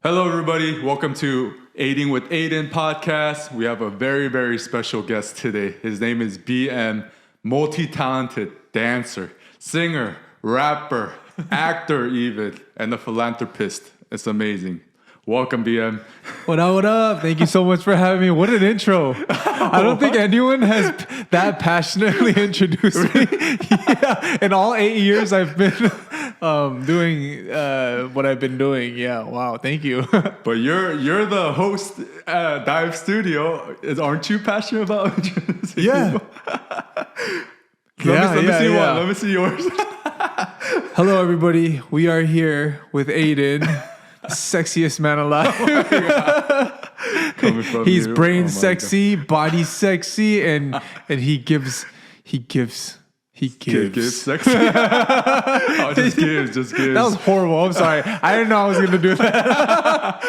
Hello, everybody. Welcome to Aiding with Aiden podcast. We have a very, very special guest today. His name is BM, multi-talented dancer, singer, rapper, actor even, and a philanthropist. It's amazing. Welcome, BM. What up, what up? Thank you so much for having me. What an intro. I don't think anyone has that passionately introduced me. Yeah, in all 8 years I've been doing what I've been doing. Yeah, wow, thank you. But you're the host at Dive Studio. Aren't you passionate about introducing Yeah. people? Yeah, let me see yeah. one. Let me see yours. Hello, everybody. We are here with Aiden, the sexiest man alive. Coming from He's you. brain Oh my sexy, body sexy, and he gives. Gives sexy. Oh, just gives. That was horrible. I'm sorry. I didn't know I was going to do that.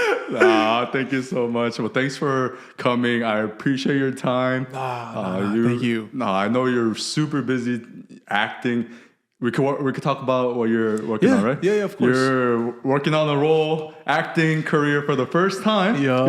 Thank you so much. Well, thanks for coming. I appreciate your time. Thank you. I know you're super busy acting. We could talk about what you're working on, right? Yeah, of course. You're working on a role, acting career for the first time. Yup.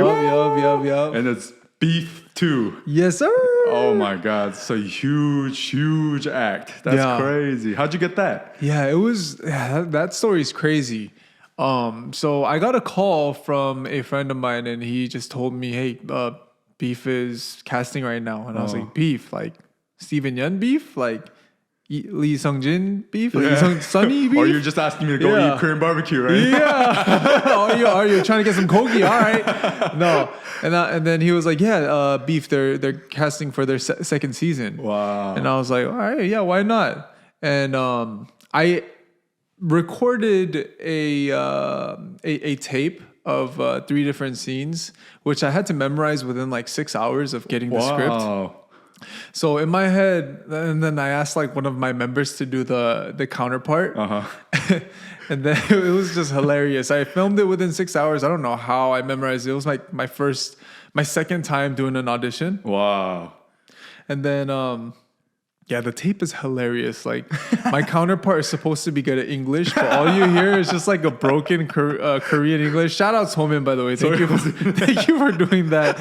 And it's Beef 2. Yes, sir. Oh my God, it's a huge act. That's crazy. How'd you get that? Yeah, it was. Yeah, that story is crazy. So I got a call from a friend of mine, and he just told me, "Hey, Beef is casting right now," and I was like, "Beef, like Steven Yeun Beef, like Lee Sung-jin Beef, like Sunny Beef." Or you're just asking me to go eat Korean barbecue, right? Yeah. Are you trying to get some kogi? All right. No. And then he was like, "Yeah, Beef. They're casting for their second season." Wow. And I was like, "All right, yeah, why not?" And I recorded a tape of 3 different scenes, which I had to memorize within like 6 hours of getting the script. So in my head, and then I asked like one of my members to do the counterpart. And then it was just hilarious. I filmed it within 6 hours. I don't know how I memorized it. It was like my second time doing an audition. Wow. And then, the tape is hilarious. Like my counterpart is supposed to be good at English, but all you hear is just like a broken Korean English. Shout out to Homin, by the way. Thank you for doing that.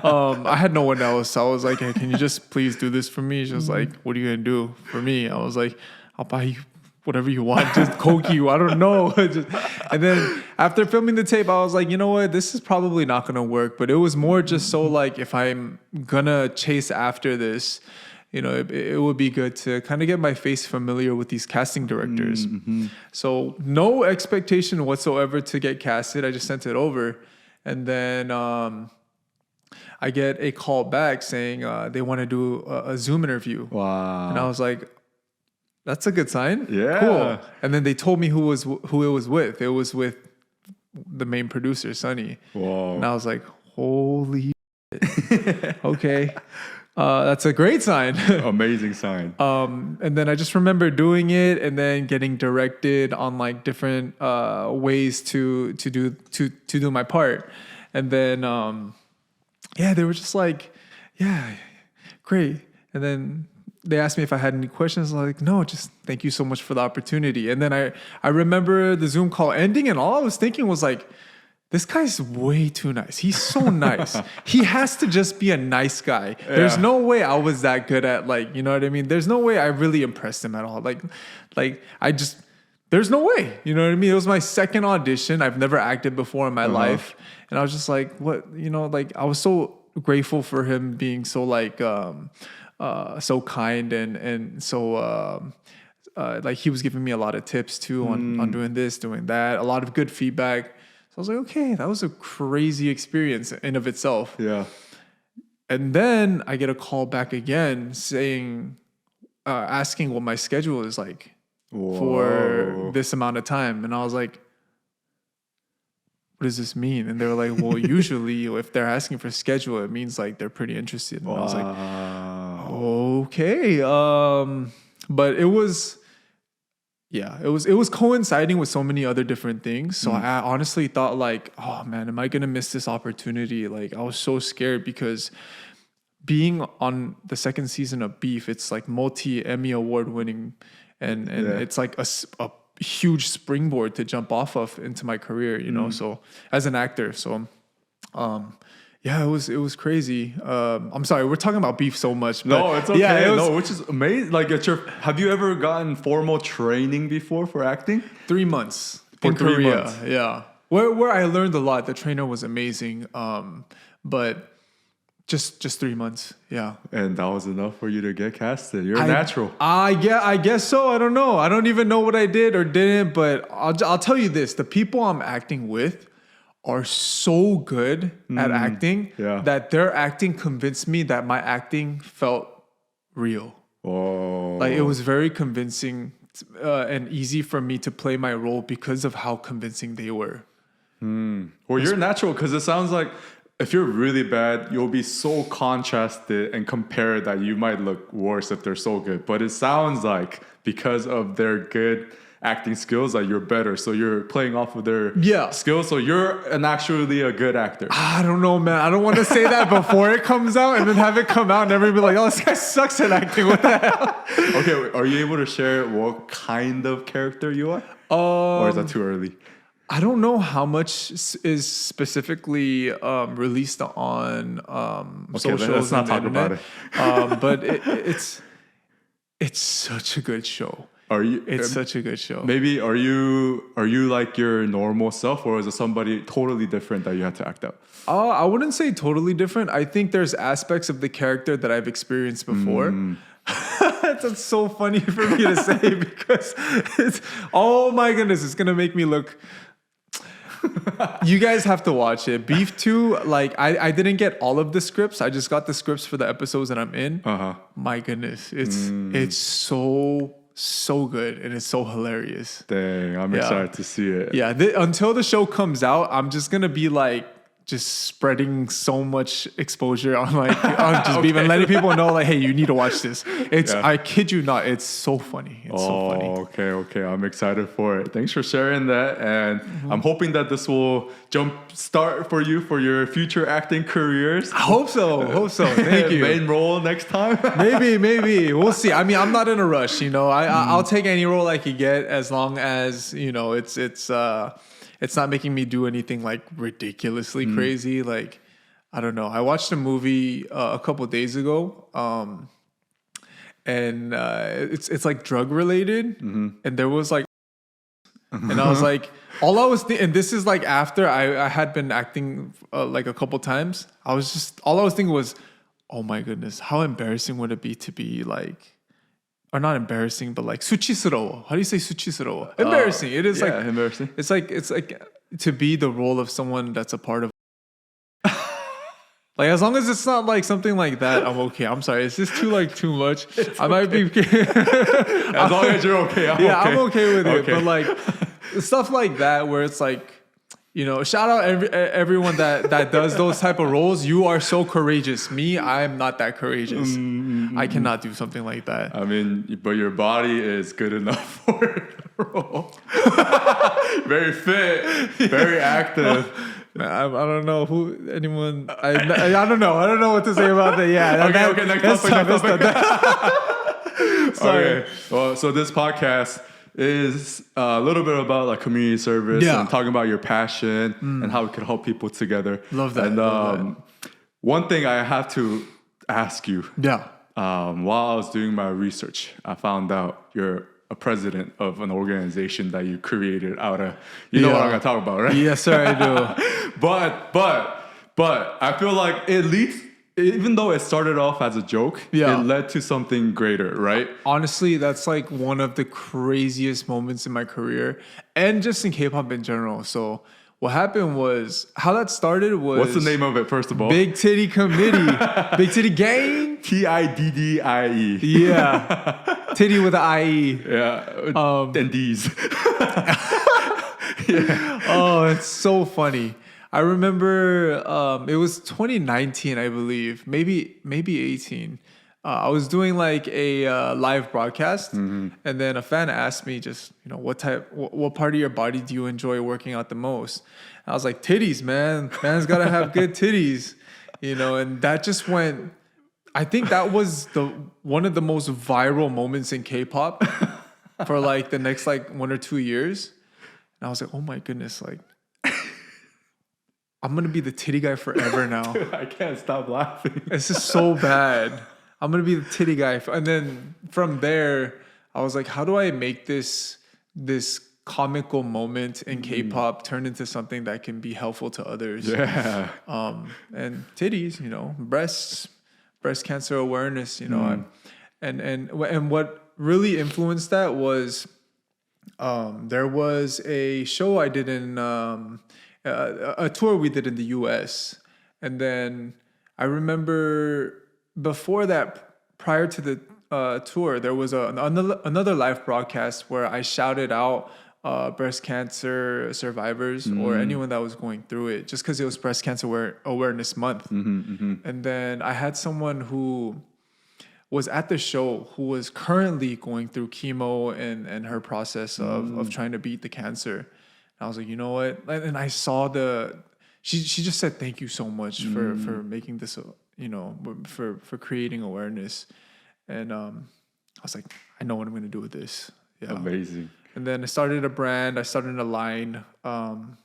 I had no one else. So I was like, "Hey, can you just please do this for me?" She was like, "What are you gonna do for me?" I was like, "I'll buy you whatever you want, just coke you. I don't know." And then after filming the tape, I was like, you know what? This is probably not gonna work. But it was more just so like if I'm gonna chase after this, you know, it would be good to kind of get my face familiar with these casting directors. So no expectation whatsoever to get casted. I just sent it over. And then I get a call back saying they want to do a Zoom interview. Wow. And I was like, that's a good sign. Yeah. Cool. And then they told me who it was with. It was with the main producer, Sunny. Whoa. And I was like, holy shit. Okay. That's a great sign. Amazing sign. And then I just remember doing it and then getting directed on like different ways to do my part. And then they were just like, "Yeah, great." And then they asked me if I had any questions. I was like, "No, just thank you so much for the opportunity." And then I remember the Zoom call ending, and all I was thinking was like, this guy's way too nice. He's so nice. He has to just be a nice guy. Yeah. There's no way I was that good at like, you know what I mean? There's no way I really impressed him at all. There's no way, you know what I mean? It was my second audition. I've never acted before in my life. And I was just like, what, you know, like I was so grateful for him being so like, so kind and so, like he was giving me a lot of tips too on doing this, doing that, a lot of good feedback. I was like, okay, that was a crazy experience in of itself. Yeah. And then I get a call back again saying, asking what my schedule is like for this amount of time. And I was like, what does this mean? And they were like, well, usually if they're asking for schedule, it means like they're pretty interested. And I was like, okay. But it was coinciding with so many other different things. So I honestly thought like, oh man, am I going to miss this opportunity? Like I was so scared because being on the second season of Beef, it's like multi-Emmy award winning and it's like a huge springboard to jump off of into my career, you know, so as an actor. So yeah, it was crazy. I'm sorry, we're talking about beef so much. But No, it's okay. Yeah, No, which is amazing. Like, have you ever gotten formal training before for acting? 3 months For in 3 Korea. months. Yeah, where I learned a lot. The trainer was amazing. But just 3 months. Yeah. And that was enough for you to get casted. You're natural. I guess so. I don't know. I don't even know what I did or didn't. But I'll tell you this: the people I'm acting with are so good at acting that their acting convinced me that my acting felt real. Oh. Like it was very convincing and easy for me to play my role because of how convincing they were. Well, you're natural because it sounds like if you're really bad, you'll be so contrasted and compared that you might look worse if they're so good. But it sounds like because of their good acting skills, that you're better. So you're playing off of their skills. So you're actually a good actor. I don't know, man. I don't want to say that before it comes out and then have it come out and everybody be like, oh, this guy sucks at acting. What the hell? Okay, are you able to share what kind of character you are? Or is that too early? I don't know how much is specifically released on socials. Let's not talk about it. But it's such a good show. It's such a good show. Maybe are you like your normal self, or is it somebody totally different that you had to act out? I wouldn't say totally different. I think there's aspects of the character that I've experienced before. That's so funny for me to say because oh my goodness, it's gonna make me look. You guys have to watch it. Beef 2, like I didn't get all of the scripts. I just got the scripts for the episodes that I'm in. My goodness, it's so good and it's so hilarious. Dang, I'm excited to see it. Yeah, until the show comes out, I'm just gonna be like just spreading so much exposure on on just beef and letting people know like, hey, you need to watch this. I kid you not, it's so funny. It's so funny. Okay. I'm excited for it. Thanks for sharing that, and I'm hoping that this will jumpstart for you for your future acting careers. I hope so. Thank you. Main role next time. Maybe we'll see. I mean, I'm not in a rush. You know, I'll take any role I could get as long as you know it's not making me do anything like ridiculously crazy. Like, I don't know. I watched a movie a couple days ago, and it's like drug related, and there was like, and I was like, and this is like after I had been acting like a couple times. All I was thinking was, oh my goodness, how embarrassing would it be to be like. Or not embarrassing, but like 수치스러워. How do you say 수치스러워? Embarrassing. It is like embarrassing. It's like to be the role of someone that's a part of. Like as long as it's not like something like that, I'm okay. I'm sorry. It's just too much. I might be. As long as you're okay. I'm okay with it. But like stuff like that, where it's like. You know, shout out everyone that does those type of roles. You are so courageous. Me, I'm not that courageous. I cannot do something like that. I mean, but your body is good enough for the role. Very fit, very active. I don't know anyone. I don't know. I don't know what to say about that. Yeah. Okay. Next topic. Sorry. Okay. Well, so this podcast is a little bit about like community service and talking about your passion and how we can help people together. Love that. And one thing I have to ask you. Yeah. While I was doing my research, I found out you're a president of an organization that you created out of. You know what I'm gonna talk about, right? Yes, sir, I do. But I feel like it leads. Even though it started off as a joke, it led to something greater, right? Honestly, that's like one of the craziest moments in my career and just in K-pop in general. So what happened was, how that started was... What's the name of it, first of all? Big Titty Committee. Big Titty Gang. Tiddie. Yeah. Titty with an IE. Yeah. And D's. Oh, it's so funny. I remember it was 2019, I believe, maybe 18. I was doing like a live broadcast, and then a fan asked me just, you know, what part of your body do you enjoy working out the most? And I was like, titties, man. Man's gotta have good titties, you know. And that just went. I think that was one of the most viral moments in K-pop. for like the next like 1 or 2 years. And I was like, oh my goodness, like I'm gonna be the titty guy forever now. Dude, I can't stop laughing. It's just so bad. I'm gonna be the titty guy. And then from there, I was like, how do I make this comical moment in K-pop turn into something that can be helpful to others? Yeah. And titties, breast cancer awareness, and what really influenced that was there was a show I did in a tour we did in the US. And then I remember before that, prior to the tour, there was another live broadcast where I shouted out breast cancer survivors or anyone that was going through it, just because it was Breast Cancer Awareness Month. And then I had someone who was at the show who was currently going through chemo and her process of trying to beat the cancer. And I was like, you know what? And I saw she just said, thank you so much for making this, for creating awareness. And I was like, I know what I'm going to do with this. Yeah. Amazing. And then I started a brand. I started a line,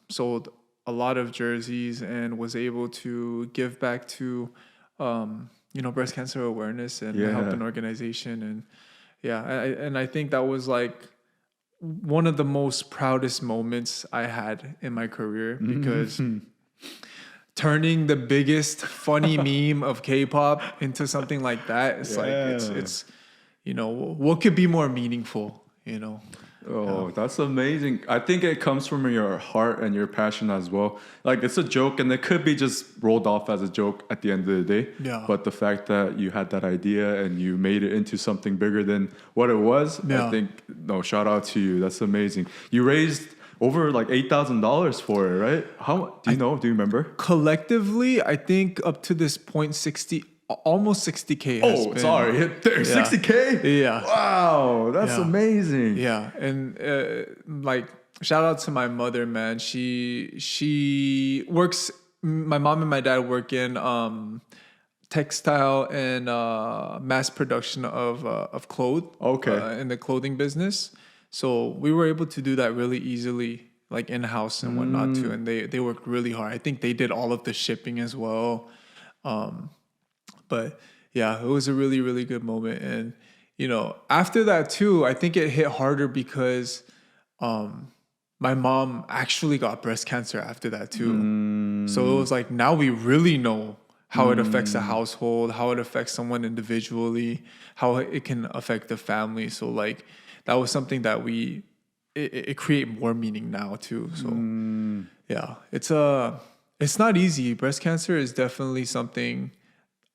sold a lot of jerseys, and was able to give back to, breast cancer awareness and help an organization. And I think that was like one of the most proudest moments I had in my career, because turning the biggest funny meme of K-pop into something like that, it's like it's what could be more meaningful, Oh, that's amazing. I think it comes from your heart and your passion as well. Like, it's a joke and it could be just rolled off as a joke at the end of the day. Yeah. But the fact that you had that idea and you made it into something bigger than what it was, I think, shout out to you. That's amazing. You raised over like $8,000 for it, right? How do you remember? Collectively, I think up to this point, almost 60K has been. Sorry. 60K? Yeah. Wow. That's amazing. Yeah. And shout out to my mother, man. She works, my mom and my dad work in textile and mass production of clothes. Okay. In the clothing business. So we were able to do that really easily, like in-house and whatnot too. And they worked really hard. I think they did all of the shipping as well. But yeah, it was a really, really good moment. And, after that too, I think it hit harder because my mom actually got breast cancer after that too. So it was like, now we really know how it affects a household, how it affects someone individually, how it can affect the family. So like, that was something that it create more meaning now too. So yeah, it's not easy. Breast cancer is definitely something,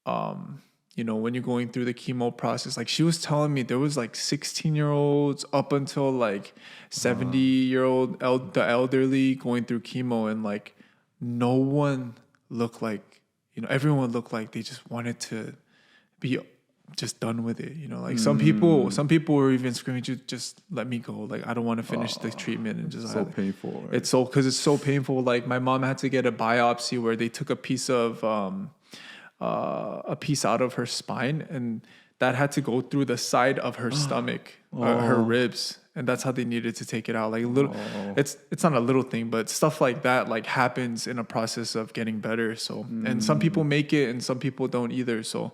when you're going through the chemo process. Like, she was telling me there was like 16-year-olds up until like 70-year-old, the elderly going through chemo, and like no one looked like, everyone looked like they just wanted to be just done with it. Like some people were even screaming, just let me go. Like, I don't want to finish the treatment. And just so painful. Right? It's so painful. Like, my mom had to get a biopsy where they took a piece out of her spine, and that had to go through the side of her stomach, her ribs, and that's how they needed to take it out. Like, it's not a little thing, but stuff like that like happens in a process of getting better. So, and some people make it, and some people don't either. So,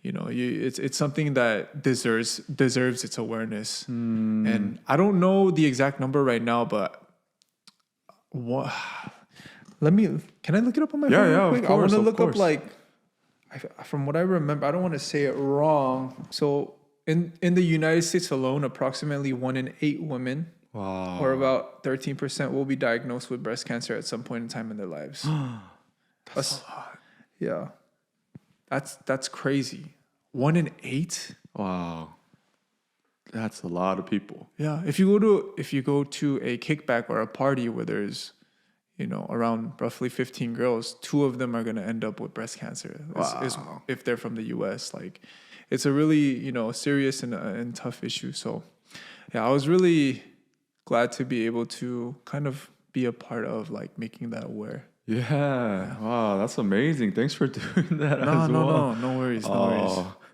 it's something that deserves its awareness. And I don't know the exact number right now, but can I look it up on my phone real quick? Of course, I want to look up, like, from what I remember, I don't want to say it wrong. So in the United States alone, approximately 1 in 8 women, or about 13%, will be diagnosed with breast cancer at some point in time in their lives. That's a lot. Yeah. That's crazy. 1 in 8? Wow. That's a lot of people. Yeah. If you go to a kickback or a party where there's, around roughly 15 girls, 2 of them are going to end up with breast cancer. Is if they're from the US. Like, it's a really, serious and tough issue. So yeah, I was really glad to be able to kind of be a part of like making that aware. Yeah. Wow, that's amazing. Thanks for doing that as well. No worries.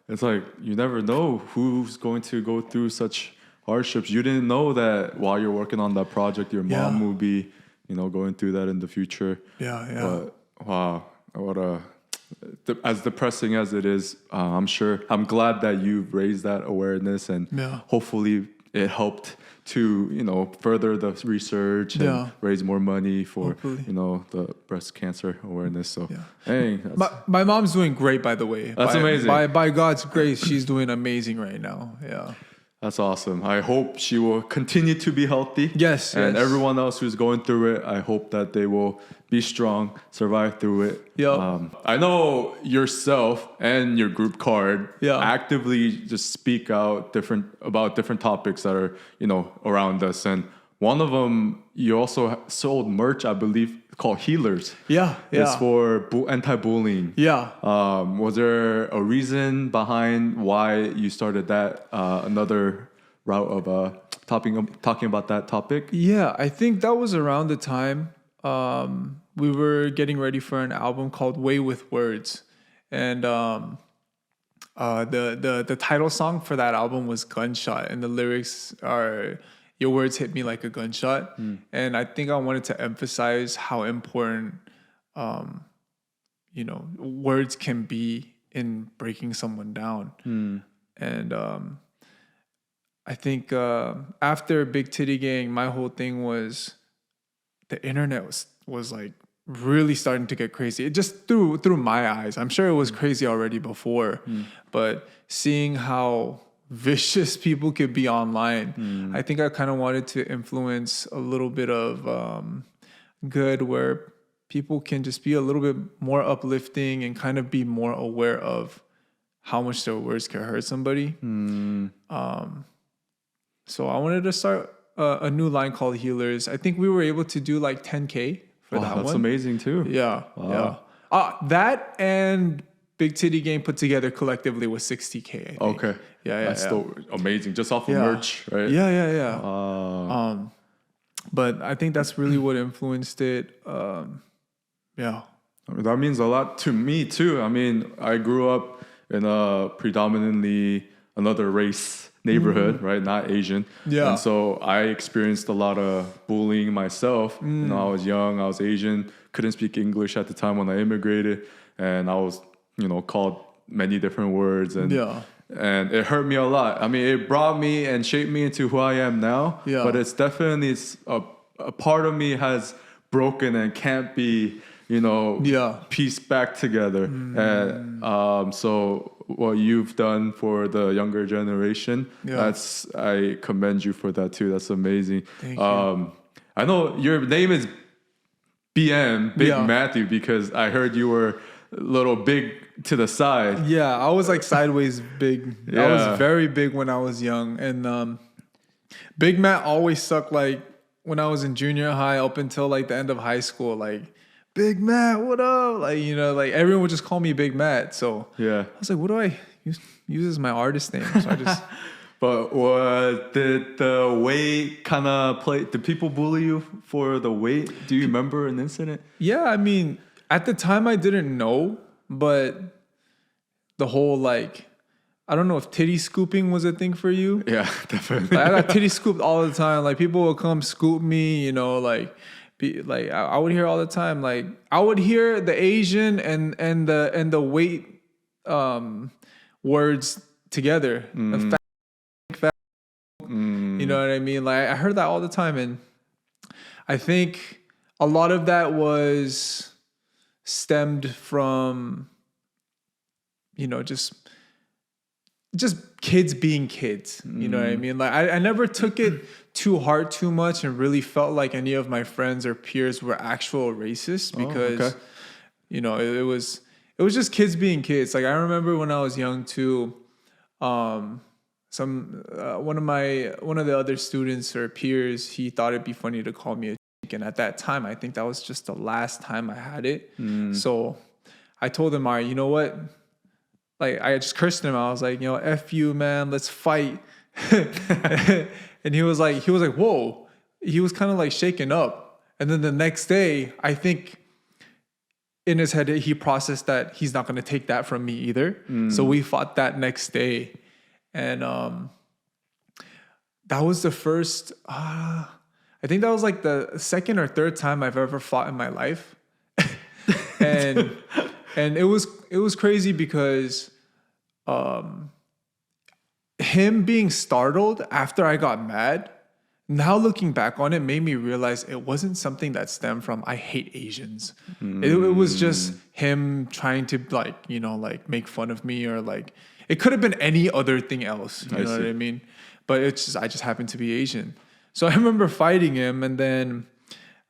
It's like you never know who's going to go through such hardships. You didn't know that while you're working on that project, your mom will be, going through that in the future. Yeah. But wow, as depressing as it is, I'm glad that you've raised that awareness, and hopefully it helped to, further the research and raise more money for, the breast cancer awareness. So, hey, my mom's doing great, by the way. That's amazing. By God's grace, she's doing amazing right now. Yeah. That's awesome. I hope she will continue to be healthy. Yes. And everyone else who's going through it, I hope that they will be strong, survive through it. Yeah. I know yourself and your group card actively just speak out about different topics that are, around us. And one of them, you also sold merch, I believe, called Healers. Yeah. It's for anti-bullying. Yeah. Was there a reason behind why you started that, another route of talking about that topic? Yeah, I think that was around the time we were getting ready for an album called Way with Words. And the title song for that album was Gunshot, and the lyrics are, your words hit me like a gunshot. And I think I wanted to emphasize how important, words can be in breaking someone down. And I think after Big Titty Gang, my whole thing was the internet was like really starting to get crazy. It just through my eyes. I'm sure it was crazy already before, but seeing how vicious people could be online, I think I kind of wanted to influence a little bit of good, where people can just be a little bit more uplifting and kind of be more aware of how much their words can hurt somebody. So I wanted to start a new line called Healers. I think we were able to do like 10K for that one. That's amazing too. Yeah. Wow. Yeah. That and Big Titty Game put together collectively was 60K, I think. Okay. Yeah. That's still amazing. Just off of merch, right? Yeah. But I think that's really what influenced it. Yeah. I mean, that means a lot to me too. I mean, I grew up in a predominantly another race neighborhood, right? Not Asian. Yeah. And so I experienced a lot of bullying myself. I was young, I was Asian, couldn't speak English at the time when I immigrated, and I was, called many different words, and it hurt me a lot. I mean, it brought me and shaped me into who I am now. Yeah. But it's definitely a part of me has broken and can't be, pieced back together. And so what you've done for the younger generation, I commend you for that too. That's amazing. Thank you. I know your name is BM, Big Matthew, because I heard you were a little big to the side. Yeah, I was like sideways big. I was very big when I was young. And Big Matt always sucked, like when I was in junior high up until like the end of high school, like, Big Matt, what up? Like, like everyone would just call me Big Matt. So I was like, what do I use as my artist name? So I just... But did the weight kind of play? Did people bully you for the weight? Do you remember an incident? Yeah, I mean, at the time I didn't know, but the whole like, I don't know if titty scooping was a thing for you. Yeah, definitely. Like, I got titty scooped all the time. Like people would come scoop me, I would hear all the time. Like I would hear the Asian and the weight words together. Fat, you know what I mean? Like I heard that all the time, and I think a lot of that was stemmed from just kids being kids. You know what I mean? Like I never took it too hard too much and really felt like any of my friends or peers were actual racists, because it was just kids being kids. Like I remember when I was young too, one of the other students or peers, he thought it'd be funny to call me a chick, and at that time I think that was just the last time I had it. So I told him, all right, you know what? Like I just cursed him. I was like, F you, man, let's fight. And he was like, whoa. He was kind of like shaken up. And then the next day, I think in his head, he processed that he's not going to take that from me either. So we fought that next day. And that was the first. I think that was like the second or third time I've ever fought in my life, and it was crazy because him being startled after I got mad. Now looking back on it made me realize it wasn't something that stemmed from I hate Asians. It was just him trying to like make fun of me, or like it could have been any other thing else. You know what I mean? But I just happened to be Asian. So I remember fighting him, and then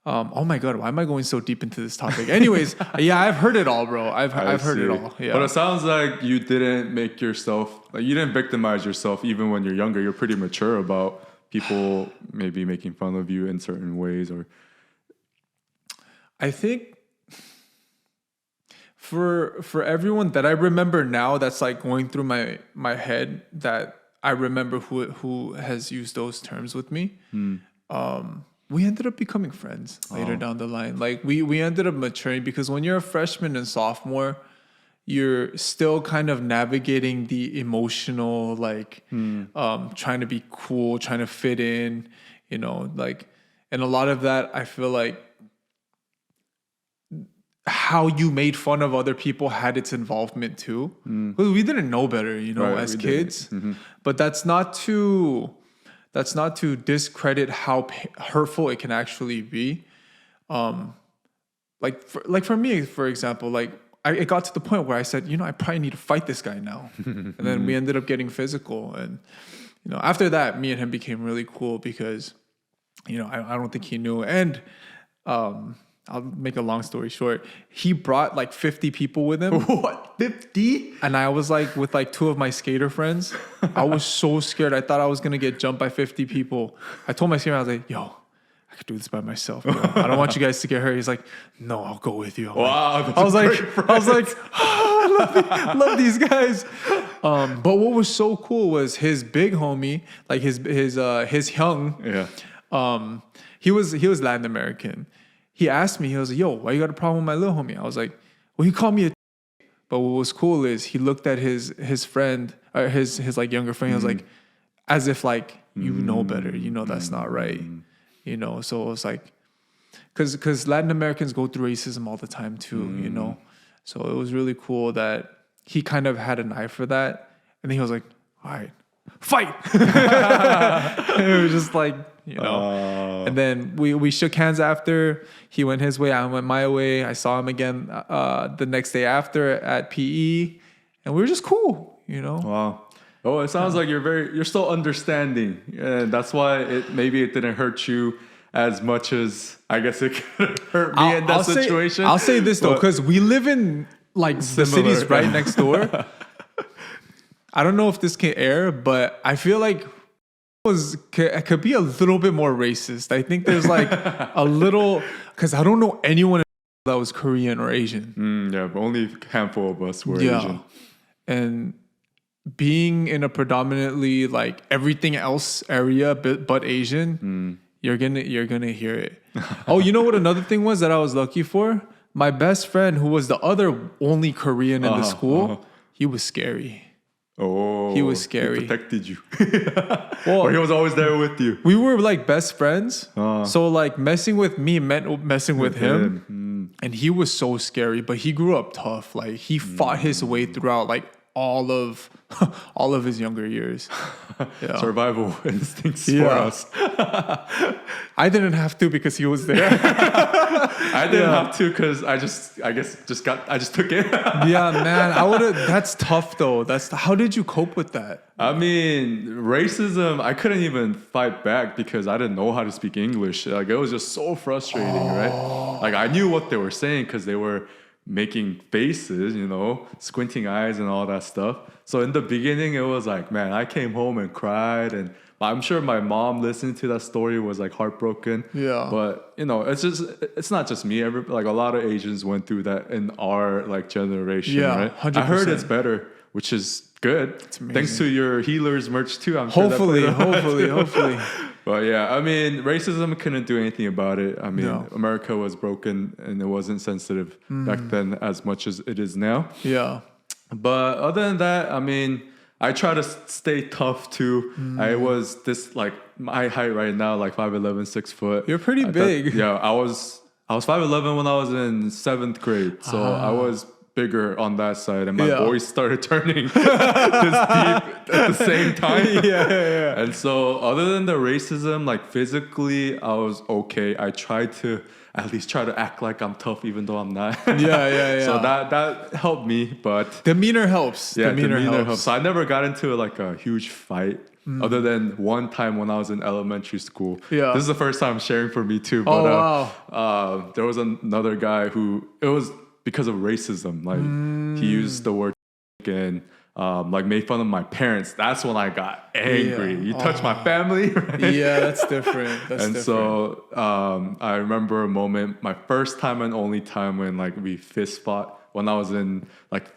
oh my god, why am I going so deep into this topic? Anyways, yeah, I've heard it all, bro. I've heard it all. Yeah. But it sounds like you didn't make yourself, like you didn't victimize yourself even when you're younger. You're pretty mature about people maybe making fun of you in certain ways. Or I think for everyone that I remember now, that's like going through my head, that I remember who has used those terms with me. We ended up becoming friends later down the line. Like we ended up maturing, because when you're a freshman and sophomore, you're still kind of navigating the emotional, like trying to be cool, trying to fit in, like, and a lot of that, I feel like how you made fun of other people had its involvement too. Because we didn't know better, as kids. But that's not to discredit how hurtful it can actually be. Like for me, for example, like it got to the point where I said, I probably need to fight this guy now. And then we ended up getting physical. And, after that, me and him became really cool because, I don't think he knew. And I'll make a long story short. He brought like 50 people with him. What? 50? And I was like with like two of my skater friends. I was so scared. I thought I was going to get jumped by 50 people. I told my skater, I was like, yo, I could do this by myself, bro. I don't want you guys to get hurt. He's like, no, I'll go with you. Wow. I was like, oh, I love these guys. But what was so cool was his big homie, like his Hyung. Yeah. He was Latin American. He asked me, he was like, yo, why you got a problem with my little homie? I was like, well, he called me a. But what was cool is he looked at his friend, or his like younger friend. He was like, as if like, you know better, that's not right. So it was like, because Latin Americans go through racism all the time too, So it was really cool that he kind of had an eye for that. And then he was like, all right, fight. It was just like, And then we shook hands after. He went his way, I went my way. I saw him again the next day after at PE. And we were just cool, Wow. Oh, it sounds like you're still understanding. And that's why maybe it didn't hurt you as much as I guess it could hurt me in that situation. I'll say this though, because we live in like the cities right next door. I don't know if this can air, but I feel like it could be a little bit more racist. I think there's like a little, because I don't know anyone that was Korean or Asian. Yeah, but only a handful of us were Asian. And being in a predominantly like everything else area but Asian, you're gonna hear it. Oh, you know what another thing was that I was lucky for? My best friend, who was the other only Korean in the school, he was scary. Oh, he was scary. He protected you. Well, or he was always there with you. We were like best friends. So like messing with me meant messing with him. And he was so scary, but he grew up tough. Like he fought his way throughout like all of his younger years. Yeah. Survival instincts for us. I didn't have to because he was there. I didn't have to because I just took it. Yeah, man. That's tough though. How did you cope with that? I mean, racism, I couldn't even fight back because I didn't know how to speak English. Like it was just so frustrating, right? Like I knew what they were saying because they were making faces, squinting eyes and all that stuff. So in the beginning, it was like, man, I came home and cried, and I'm sure my mom listening to that story was like heartbroken. Yeah. But it's not just me. Like a lot of Asians went through that in our like generation. Yeah, right? 100%. I heard it's better, which is good. Thanks to your healers merch too. I'm sure. Hopefully. But yeah, I mean, racism couldn't do anything about it. I mean, America was broken and it wasn't sensitive back then as much as it is now. Yeah. But other than that, I mean, I try to stay tough too. I was this like my height right now, like 5'11", 6 foot. You're pretty big. Yeah, I was 5'11" when I was in 7th grade, so I was bigger on that side, and my voice started turning this deep at the same time. Yeah. And so, other than the racism, like physically, I was okay. I tried to at least try to act like I'm tough, even though I'm not. Yeah. So that helped me, but Demeanor helps. yeah, demeanor helps. So I never got into like a huge fight. Other than one time when I was in elementary school. Yeah. This is the first time sharing for me too. But wow. there was another guy who, it was because of racism. Like he used the word and like made fun of my parents. That's when I got angry. Yeah. You touch my family, right? Yeah, that's different. So I remember a moment, my first time and only time when like we fist fought when I was in like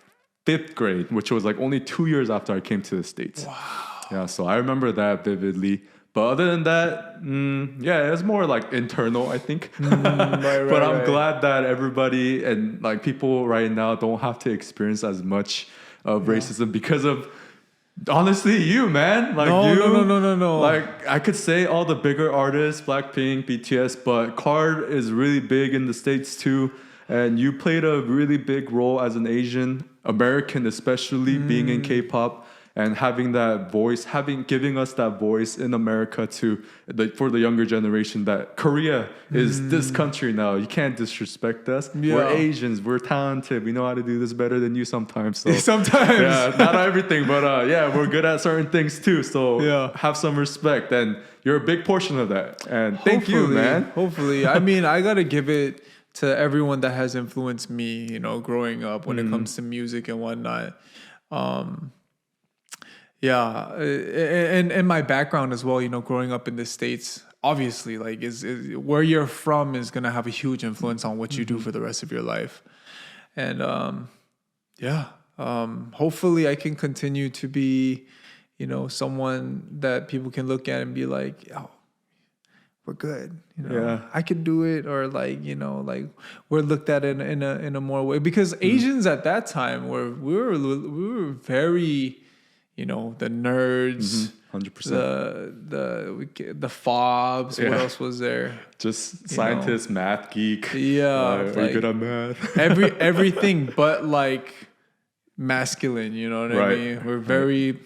5th grade, which was like only 2 years after I came to the States. Wow. Yeah, so I remember that vividly. But other than that, yeah, it's more like internal, I think. But I'm glad that everybody and like people right now don't have to experience as much of racism because of honestly you, man. Like No. Like I could say all the bigger artists, Blackpink, BTS, but Card is really big in the States too. And you played a really big role as an Asian American, especially being in K-pop. And having that voice, giving us that voice in America for the younger generation that Korea is this country now. You can't disrespect us. Yeah. We're Asians. We're talented. We know how to do this better than you sometimes. So Sometimes. yeah, not everything, but yeah, we're good at certain things too. So have some respect, and you're a big portion of that. And thank you, man. Hopefully, I mean, I gotta give it to everyone that has influenced me. You know, growing up when it comes to music and whatnot. Yeah, and my background as well, you know, growing up in the States, obviously, like, is where you're from is going to have a huge influence on what you do for the rest of your life. And, hopefully I can continue to be, you know, someone that people can look at and be like, oh, we're good. You know, I could do it. Or like, you know, like we're looked at in a more way, because Asians at that time we were very, you know, the nerds, 100%. the fobs. What else was there? Just scientist, math geek. Yeah, are you good at math? everything but like masculine. You know what I mean? We're very,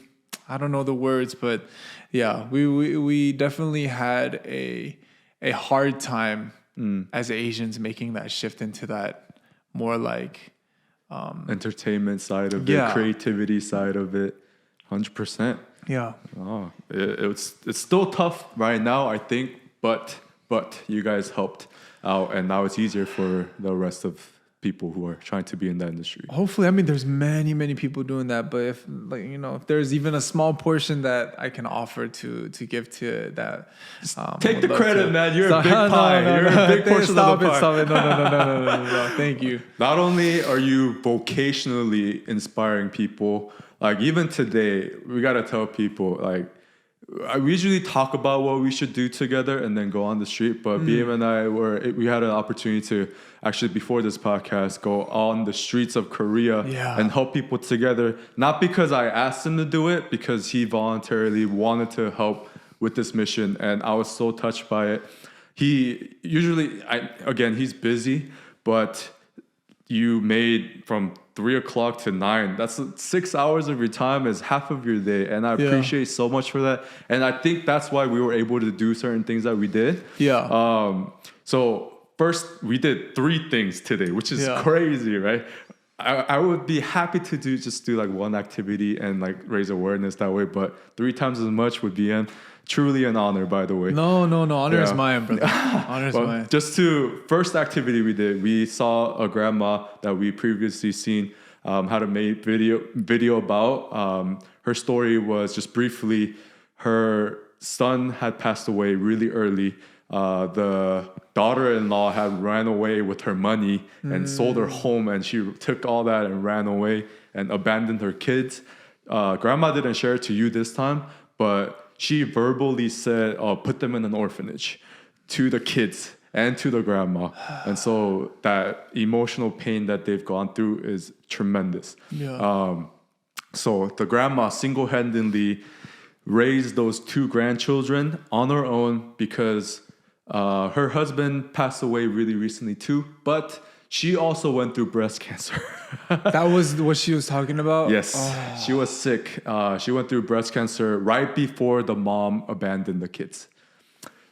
I don't know the words, but yeah, we definitely had a hard time as Asians making that shift into that more like entertainment side of it, creativity side of it. 100%. Yeah. Oh, it's still tough right now, I think, but you guys helped out, and now it's easier for the rest of people who are trying to be in that industry. Hopefully, I mean, there's many people doing that, but if, like, you know, if there's even a small portion that I can offer to give to that, take the credit, man. You're a big pie. You're a big portion of the pie. Stop it. No. Thank you. Not only are you vocationally inspiring people, like even today, we gotta tell people, like, we usually talk about what we should do together and then go on the street. But BM and I we had an opportunity to actually, before this podcast, go on the streets of Korea and help people together. Not because I asked him to do it, because he voluntarily wanted to help with this mission, and I was so touched by it. He usually, he's busy, but you made from 3 o'clock to 9. That's 6 hours of your time, is half of your day. And I appreciate so much for that. And I think that's why we were able to do certain things that we did. Yeah. So first we did 3 things today, which is crazy, right? I would be happy to do like one activity and like raise awareness that way, but 3 times as much would be truly an honor, by the way. No. Honor is mine, brother. Honor is mine. First activity we did, we saw a grandma that we previously seen had a made video about. Her story was just briefly, her son had passed away really early. The daughter-in-law had ran away with her money and sold her home, and she took all that and ran away and abandoned her kids. Grandma didn't share it to you this time, but she verbally said, put them in an orphanage, to the kids and to the grandma. And so that emotional pain that they've gone through is tremendous. So the grandma single-handedly raised those 2 grandchildren on her own because her husband passed away really recently too, but she also went through breast cancer. That was what she was talking about? Yes, she was sick. She went through breast cancer right before the mom abandoned the kids.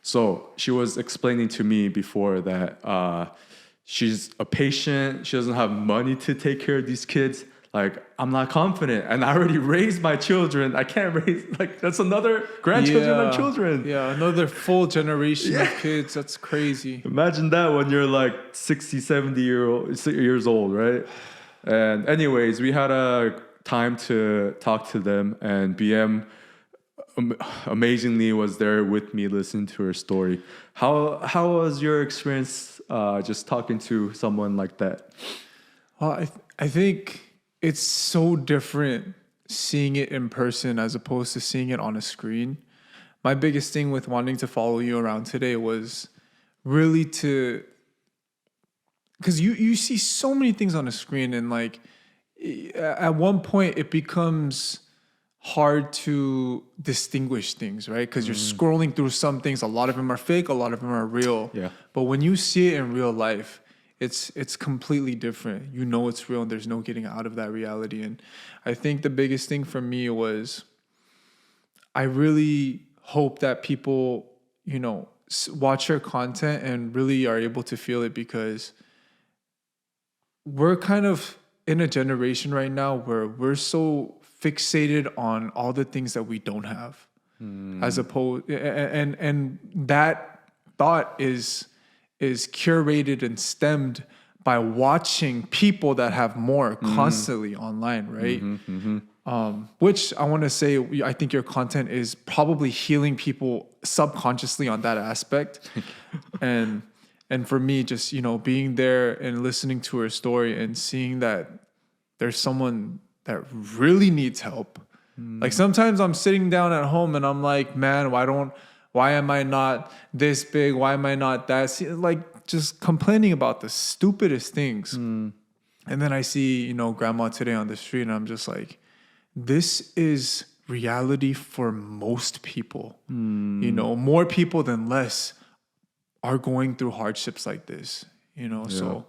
So she was explaining to me before that she's a patient. She doesn't have money to take care of these kids. Like, I'm not confident, and I already raised my children. I can't raise, like, that's another grandchildren and children. Yeah, another full generation of kids. That's crazy. Imagine that when you're like 60, 70 years old, right? And anyways, we had a time to talk to them, and BM amazingly was there with me listening to her story. How was your experience just talking to someone like that? Well, I think it's so different seeing it in person as opposed to seeing it on a screen. My biggest thing with wanting to follow you around today was really because you see so many things on a screen, and like at one point it becomes hard to distinguish things, right? Because you're scrolling through some things. A lot of them are fake, a lot of them are real. Yeah. But when you see it in real life, it's completely different. You know it's real, and there's no getting out of that reality. And I think the biggest thing for me was I really hope that people, watch our content and really are able to feel it, because we're kind of in a generation right now where we're so fixated on all the things that we don't have, as opposed, and that thought is curated and stemmed by watching people that have more constantly online, right? Which I want to say, I think your content is probably healing people subconsciously on that aspect. and for me, just, being there and listening to her story and seeing that there's someone that really needs help. Like, sometimes I'm sitting down at home and I'm like, man, why am I not this big? Why am I not that? See, like, just complaining about the stupidest things. And then I see, grandma today on the street, and I'm just like, this is reality for most people. More people than less are going through hardships like this, So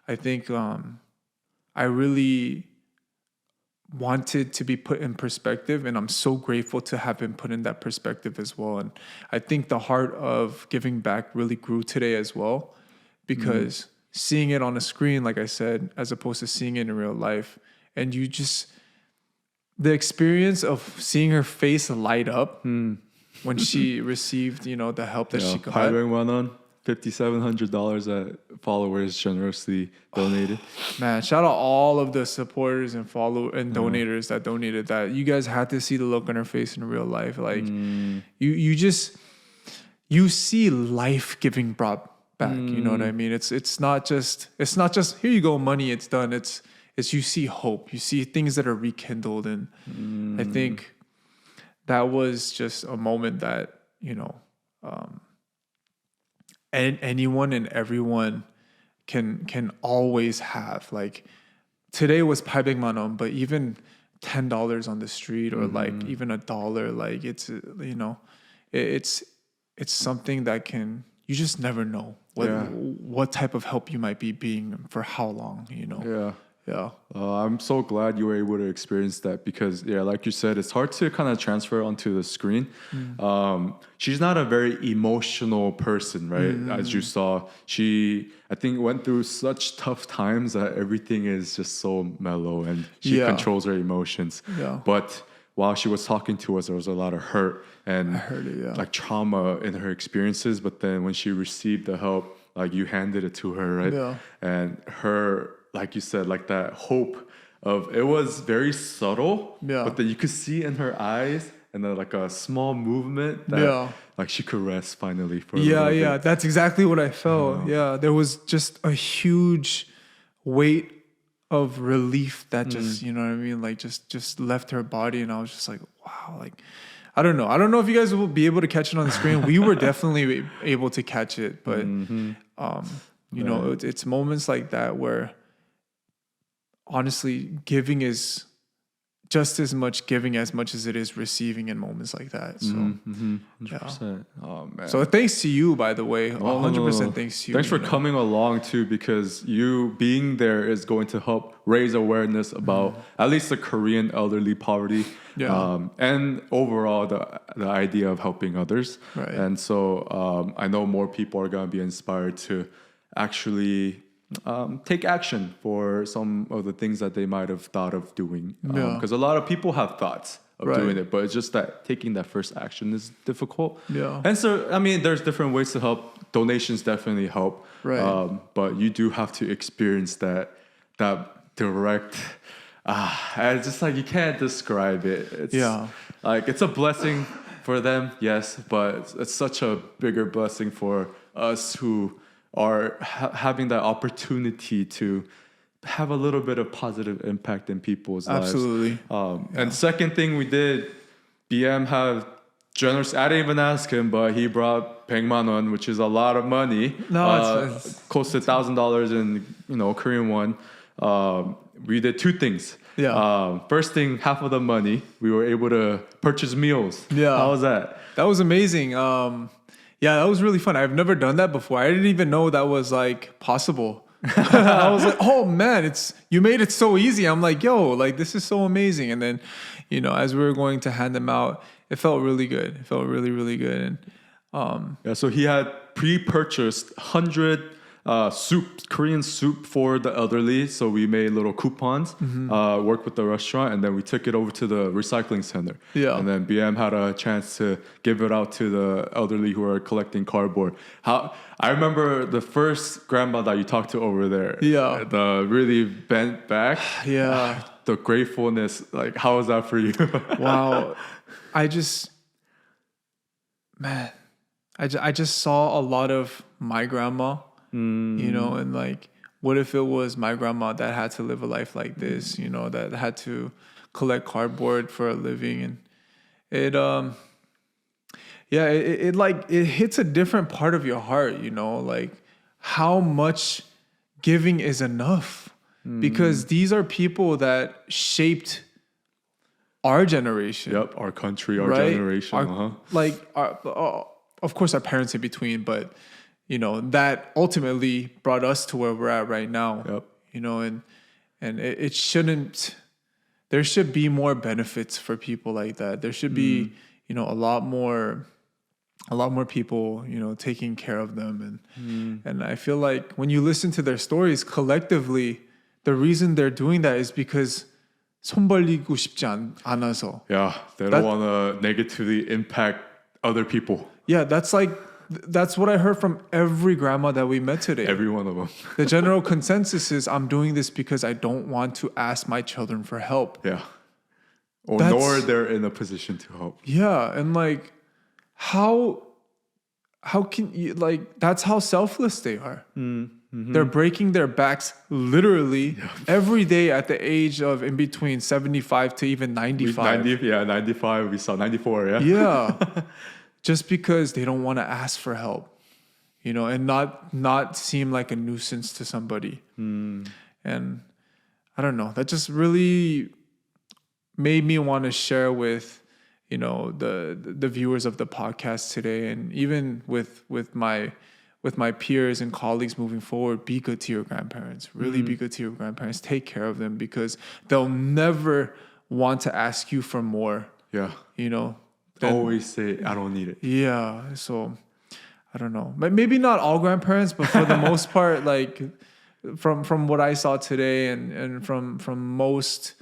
I think I really wanted to be put in perspective, and I'm so grateful to have been put in that perspective as well. And I think the heart of giving back really grew today as well, because seeing it on a screen, like I said, as opposed to seeing it in real life, and the experience of seeing her face light up when she received, the help that she got. Hiring went on. $5,700 that followers generously donated. Man, shout out all of the supporters and donators that donated that. You guys had to see the look on her face in real life. Like, you see life giving brought back. You know what I mean? It's not just here you go, money, it's done. It's you see hope. You see things that are rekindled, and I think that was just a moment that, and anyone and everyone can always have. Like, today was Paibengmanwon, but even $10 on the street, or like even $1, like it's something that you just never know what type of help you might be being for how long, Yeah. I'm so glad you were able to experience that, because, like you said, it's hard to kind of transfer onto the screen. She's not a very emotional person, right? As you saw, she, I think, went through such tough times that everything is just so mellow, and she controls her emotions. Yeah. But while she was talking to us, there was a lot of hurt and like trauma in her experiences. But then when she received the help, like, you handed it to her, right? Yeah. And her, like you said, like that hope of, it was very subtle, but then you could see in her eyes, and then like a small movement that like she could rest finally for a little bit. That's exactly what I felt. There was just a huge weight of relief that just, you know what I mean, like just left her body, and I was just like, wow. Like, I don't know if you guys will be able to catch it on the screen. We were definitely able to catch it, but it's moments like that where, honestly, giving is just as much giving as much as it is receiving in moments like that. So, 100%. Oh man. so thanks to you, by the way. 100% thanks to you. Thanks for coming along too, because you being there is going to help raise awareness about at least the Korean elderly poverty, and overall the idea of helping others. Right. And so I know more people are going to be inspired to actually take action for some of the things that they might have thought of doing. Because a lot of people have thoughts of doing it, but it's just that taking that first action is difficult. Yeah. And so, I mean, there's different ways to help. Donations definitely help. Right. But you do have to experience that direct. It's just like you can't describe it. It's like it's a blessing for them, yes, but it's such a bigger blessing for us who are having that opportunity to have a little bit of positive impact in people's lives. Absolutely. And second thing we did, BM have generous. I didn't even ask him, but he brought 100만 won, which is a lot of money. No, it's close to $1,000 in Korean won. We did two things. Yeah. First thing, half of the money we were able to purchase meals. Yeah. How was that? That was amazing. Yeah, that was really fun. I've never done that before. I didn't even know that was like possible. I was like, oh man, you made it so easy. I'm like, yo, like this is so amazing. And then, as we were going to hand them out, it felt really good. It felt really, really good. And so he had pre-purchased 100 Korean soup for the elderly. So we made little coupons, worked with the restaurant, and then we took it over to the recycling center. Yeah. And then BM had a chance to give it out to the elderly who are collecting cardboard. I remember the first grandma that you talked to over there. Yeah. The really bent back. Yeah. The gratefulness. Like, how was that for you? Wow. I just saw a lot of my grandma. And like, what if it was my grandma that had to live a life like this, that had to collect cardboard for a living. And it hits a different part of your heart, like how much giving is enough, because these are people that shaped our generation. Yep, our country, our generation. Of course, our parents in between, but that ultimately brought us to where we're at right now. Yep. And it shouldn't. There should be more benefits for people like that. There should be, a lot more people, taking care of them. And I feel like when you listen to their stories collectively, the reason they're doing that is because 손 벌리고 싶지 않아서. Yeah, they don't want to negatively impact other people. Yeah, that's what I heard from every grandma that we met today. Every one of them. The general consensus is, I'm doing this because I don't want to ask my children for help. Yeah. Nor they're in a position to help. Yeah, and like, how can you, like, that's how selfless they are. They're breaking their backs literally every day at the age of in between 75 to even 95. 95. We saw 94, yeah? Yeah. Just because they don't want to ask for help, and not seem like a nuisance to somebody. And I don't know, that just really made me want to share with, the viewers of the podcast today, and even with my peers and colleagues moving forward. Be good to your grandparents. Really be good to your grandparents. Take care of them, because they'll never want to ask you for more. Yeah. Always say, I don't need it. Yeah. So I don't know. Maybe not all grandparents, but for the most part, like from what I saw today and from most,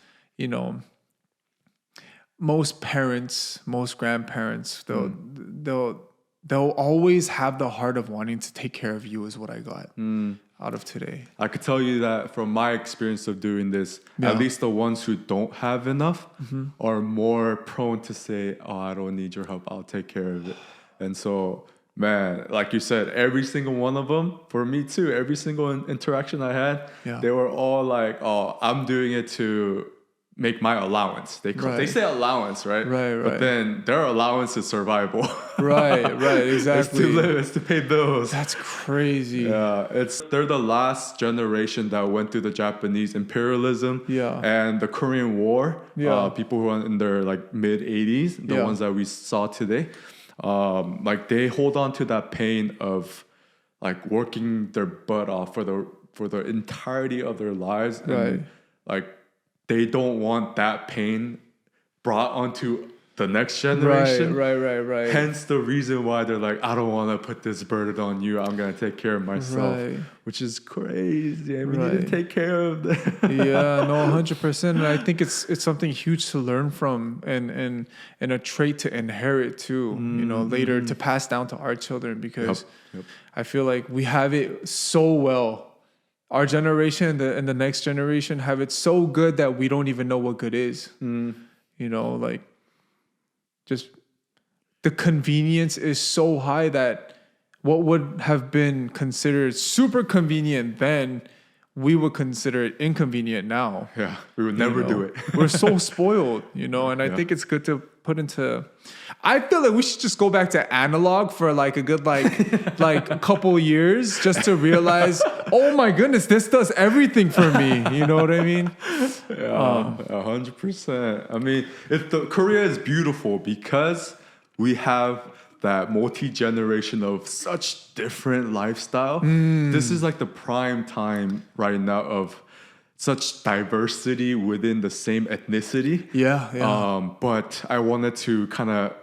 most parents, most grandparents, they'll always have the heart of wanting to take care of you, is what I got out of today. I could tell you that from my experience of doing this, at least the ones who don't have enough are more prone to say, oh, I don't need your help, I'll take care of it. And so, man, like you said, every single one of them, for me too, every single interaction I had, they were all like, oh, I'm doing it to make my allowance. They say allowance, right? Right. But then their allowance is survival. Right, exactly. It's to live, it's to pay bills. That's crazy. Yeah, they're the last generation that went through the Japanese imperialism and the Korean War. People who are in their like mid 80s, the ones that we saw today, like they hold on to that pain of like working their butt off for the entirety of their lives, and like they don't want that pain brought onto the next generation. Right. Hence the reason why they're like, I don't want to put this burden on you. I'm going to take care of myself, which is crazy. I mean, we need to take care of them. Yeah, no, 100%. And I think it's something huge to learn from and a trait to inherit too, you know, later to pass down to our children, because I feel like we have it so well. Our generation and the next generation have it so good that we don't even know what good is. You know, like, just the convenience is so high that what would have been considered super convenient then, we would consider it inconvenient now. Yeah, we would never do it. We're so spoiled, you know, and I think it's good to put into... I feel like we should just go back to analog for like a good like a couple years just to realize, oh my goodness, this does everything for me. You know what I mean? Yeah, 100%. I mean, Korea is beautiful because we have that multi-generation of such different lifestyle. This is like the prime time right now of such diversity within the same ethnicity. But I wanted to kind of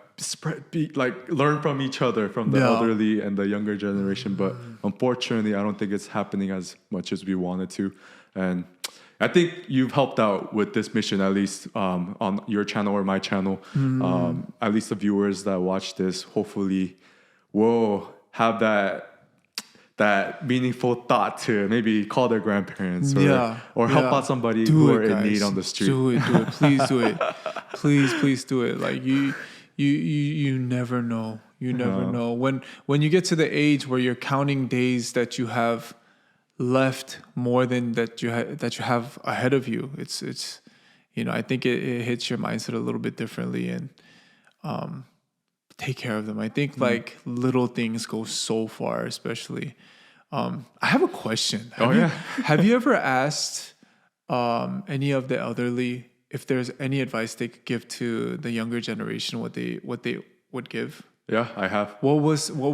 learn from each other, from the elderly and the younger generation. But unfortunately, I don't think it's happening as much as we wanted to. And I think you've helped out with this mission, at least on your channel or my channel. At least the viewers that watch this, hopefully, will have that meaningful thought to maybe call their grandparents or help out somebody who are in need on the street. Do it. Please do it. Please do it. Like you never know. You never know. When you get to the age where you're counting days that you have left more than that you have ahead of you, it's you know, I think it hits your mindset a little bit differently, and take care of them. I think like little things go so far, especially. I have a question. Have you ever asked any of the elderly if there's any advice they could give to the younger generation, what they would give? Yeah, I have. What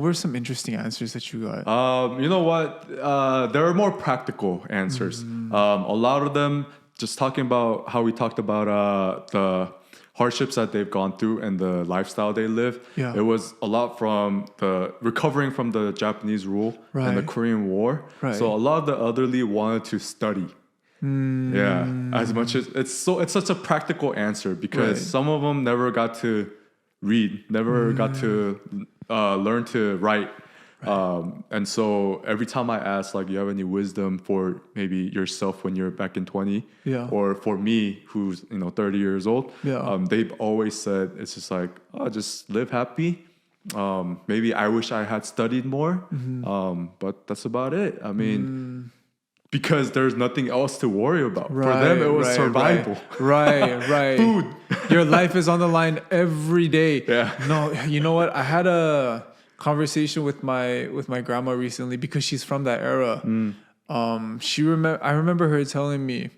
were some interesting answers that you got? You know what? There are more practical answers. A lot of them just talking about how we talked about the hardships that they've gone through and the lifestyle they live. It was a lot from the recovering from the Japanese rule and the Korean War. So a lot of the elderly wanted to study. As much as it's such a practical answer, because some of them never got to read, never got to learn to write. And so every time I ask, like, you have any wisdom for maybe yourself when you're back in 20, or for me, who's 30 years old, they've always said it's just like, just live happy. Maybe I wish I had studied more, but that's about it. I mean, because there's nothing else to worry about. For them, it was survival. Right. Food. Your life is on the line every day. Yeah. No, you know what? I had a conversation with my grandma recently, because she's from that era. I remember her telling me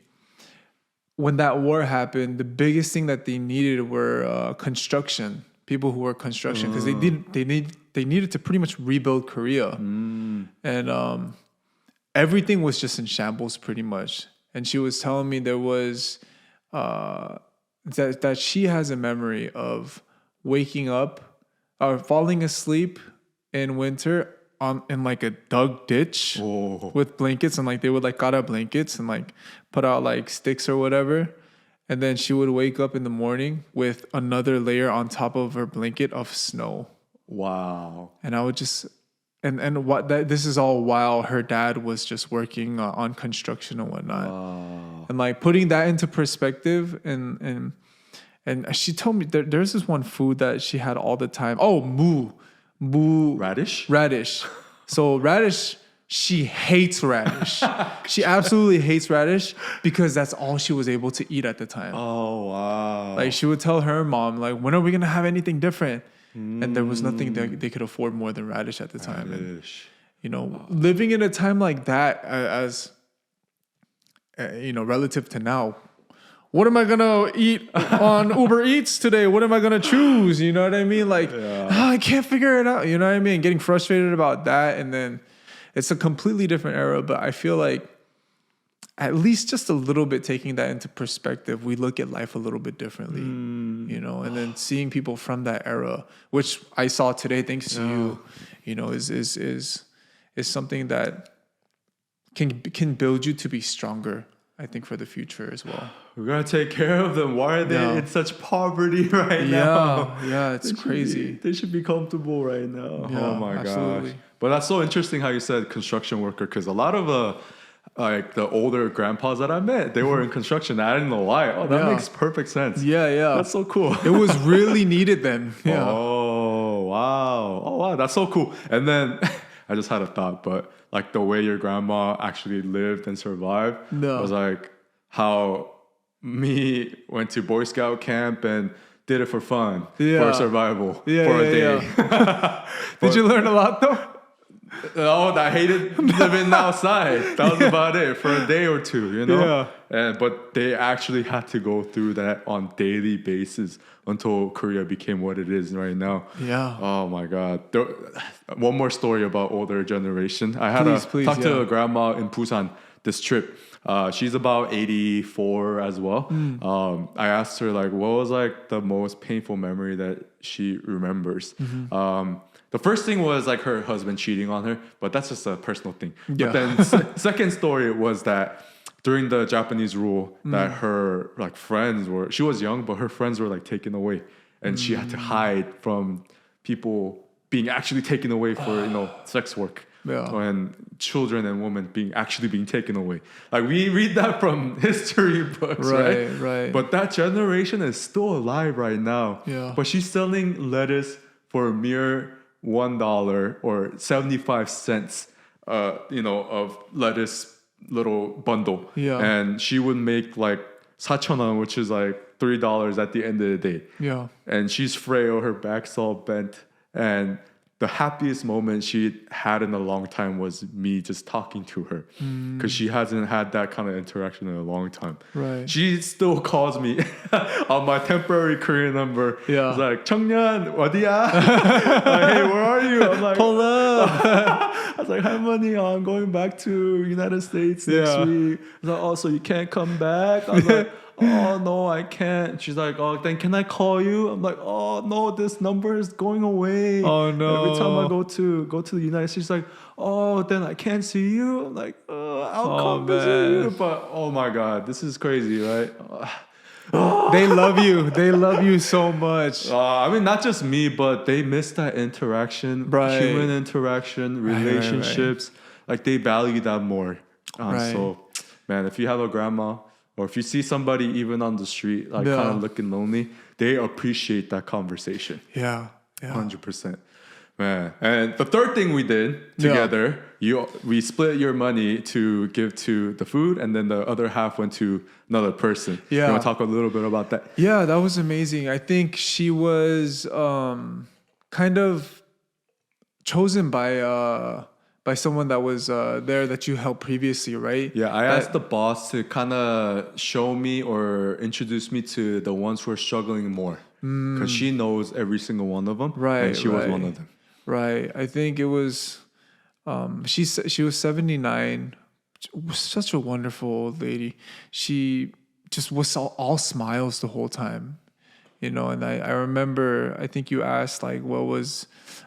when that war happened, the biggest thing that they needed were construction. People who were construction, because they needed to pretty much rebuild Korea, and everything was just in shambles pretty much. And she was telling me there was that she has a memory of waking up or falling asleep in winter in like a dug ditch with blankets, and like they would like got out blankets and like put out like sticks or whatever, and then she would wake up in the morning with another layer on top of her blanket of snow. Wow. And I would just this is all while her dad was just working on construction and whatnot. Wow. And like putting that into perspective, and she told me there's this one food that she had all the time. Oh, radish. So radish she hates radish. She absolutely hates radish because that's all she was able to eat at the time. Oh, wow. Like she would tell her mom, like, when are we gonna have anything different? And there was nothing that they could afford more than radish at the time. And, you know, living in a time like that, as you know, relative to now, what am I gonna eat on Uber Eats today? What am I gonna choose? You know what I mean? Like, I can't figure it out. You know what I mean? Getting frustrated about that, and then it's a completely different era. But I feel like, at least just a little bit taking that into perspective, we look at life a little bit differently, you know, and then seeing people from that era, which I saw today, thanks to you, you know, is something that can build you to be stronger, I think, for the future as well. We gotta take care of them. Why are they in such poverty right now? Yeah, it's crazy. They should be comfortable right now. Yeah, Oh my absolutely. gosh. But that's so interesting how you said construction worker, because a lot of like the older grandpas that I met, they were in construction. I didn't know why. Oh, that makes perfect sense. Yeah. That's so cool. It was really needed then. Yeah. Oh, wow. Oh, wow. That's so cool. And then I just had a thought, but like the way your grandma actually lived and survived was like how me went to Boy Scout camp and did it for fun, for survival, for a day. Did you learn a lot though? Oh, I hated living outside. That was about it for a day or two, you know? But they actually had to go through that on daily basis until Korea became what it is right now. Yeah. Oh my God. One more story about older generation. I had talk to a grandma in Busan this trip. She's about 84 as well. I asked her like, what was like the most painful memory that she remembers? The first thing was like her husband cheating on her, but that's just a personal thing. But then second story was that during the Japanese rule that her like friends were, she was young, but her friends were like taken away, and she had to hide from people being actually taken away for, you know, sex work. And children and women being taken away. Like we read that from history books, right? But that generation is still alive right now. But she's selling lettuce for a mere $1 or 75 cents, you know, of lettuce little bundle. And she would make like 4,000원, which is like $3 at the end of the day. And she's frail, her back's all bent, and the happiest moment she had in a long time was me just talking to her, because she hasn't had that kind of interaction in a long time. She still calls me on my temporary Korean number. It's like, 청년, 어디야? Like, hey, where are you? I'm like, pull up. I was like, hi, money, I'm going back to United States next week. I was like, oh, so you can't come back? I was like, oh no, I can't. She's like, oh, then can I call you? I'm like, oh no, this number is going away. Oh no. Every time I go to the United States, she's like, oh, then I can't see you. I'm like, I'll come visit you. But oh my God, this is crazy, right? They love you. They love you so much. I mean, not just me, but they miss that interaction, human interaction, relationships. Like they value that more. So, man, if you have a grandma, or if you see somebody even on the street, like kind of looking lonely, they appreciate that conversation. 100%. Man. And the third thing we did together, we split your money to give to the food, and then the other half went to another person. You want to talk a little bit about that? Yeah, that was amazing. I think she was kind of chosen by someone that was there that you helped previously, right? Yeah, I asked the boss to kind of show me or introduce me to the ones who are struggling more, because she knows every single one of them, and she was one of them. I think it was, she was 79, such a wonderful old lady. She just was all smiles the whole time, you know. And I remember, I think you asked like, what was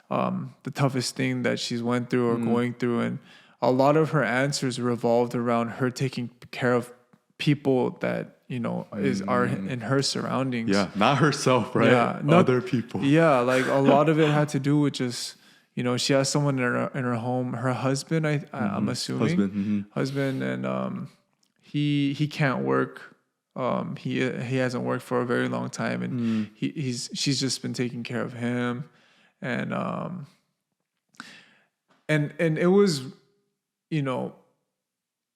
the toughest thing that she's went through or going through, and a lot of her answers revolved around her taking care of people that, you know, are in her surroundings. Not herself, right? Other people. Like a lot of it had to do with just, you know, she has someone in her home, her husband, I'm assuming, husband, and he can't work. He hasn't worked for a very long time, and she's just been taking care of him. And it was you know,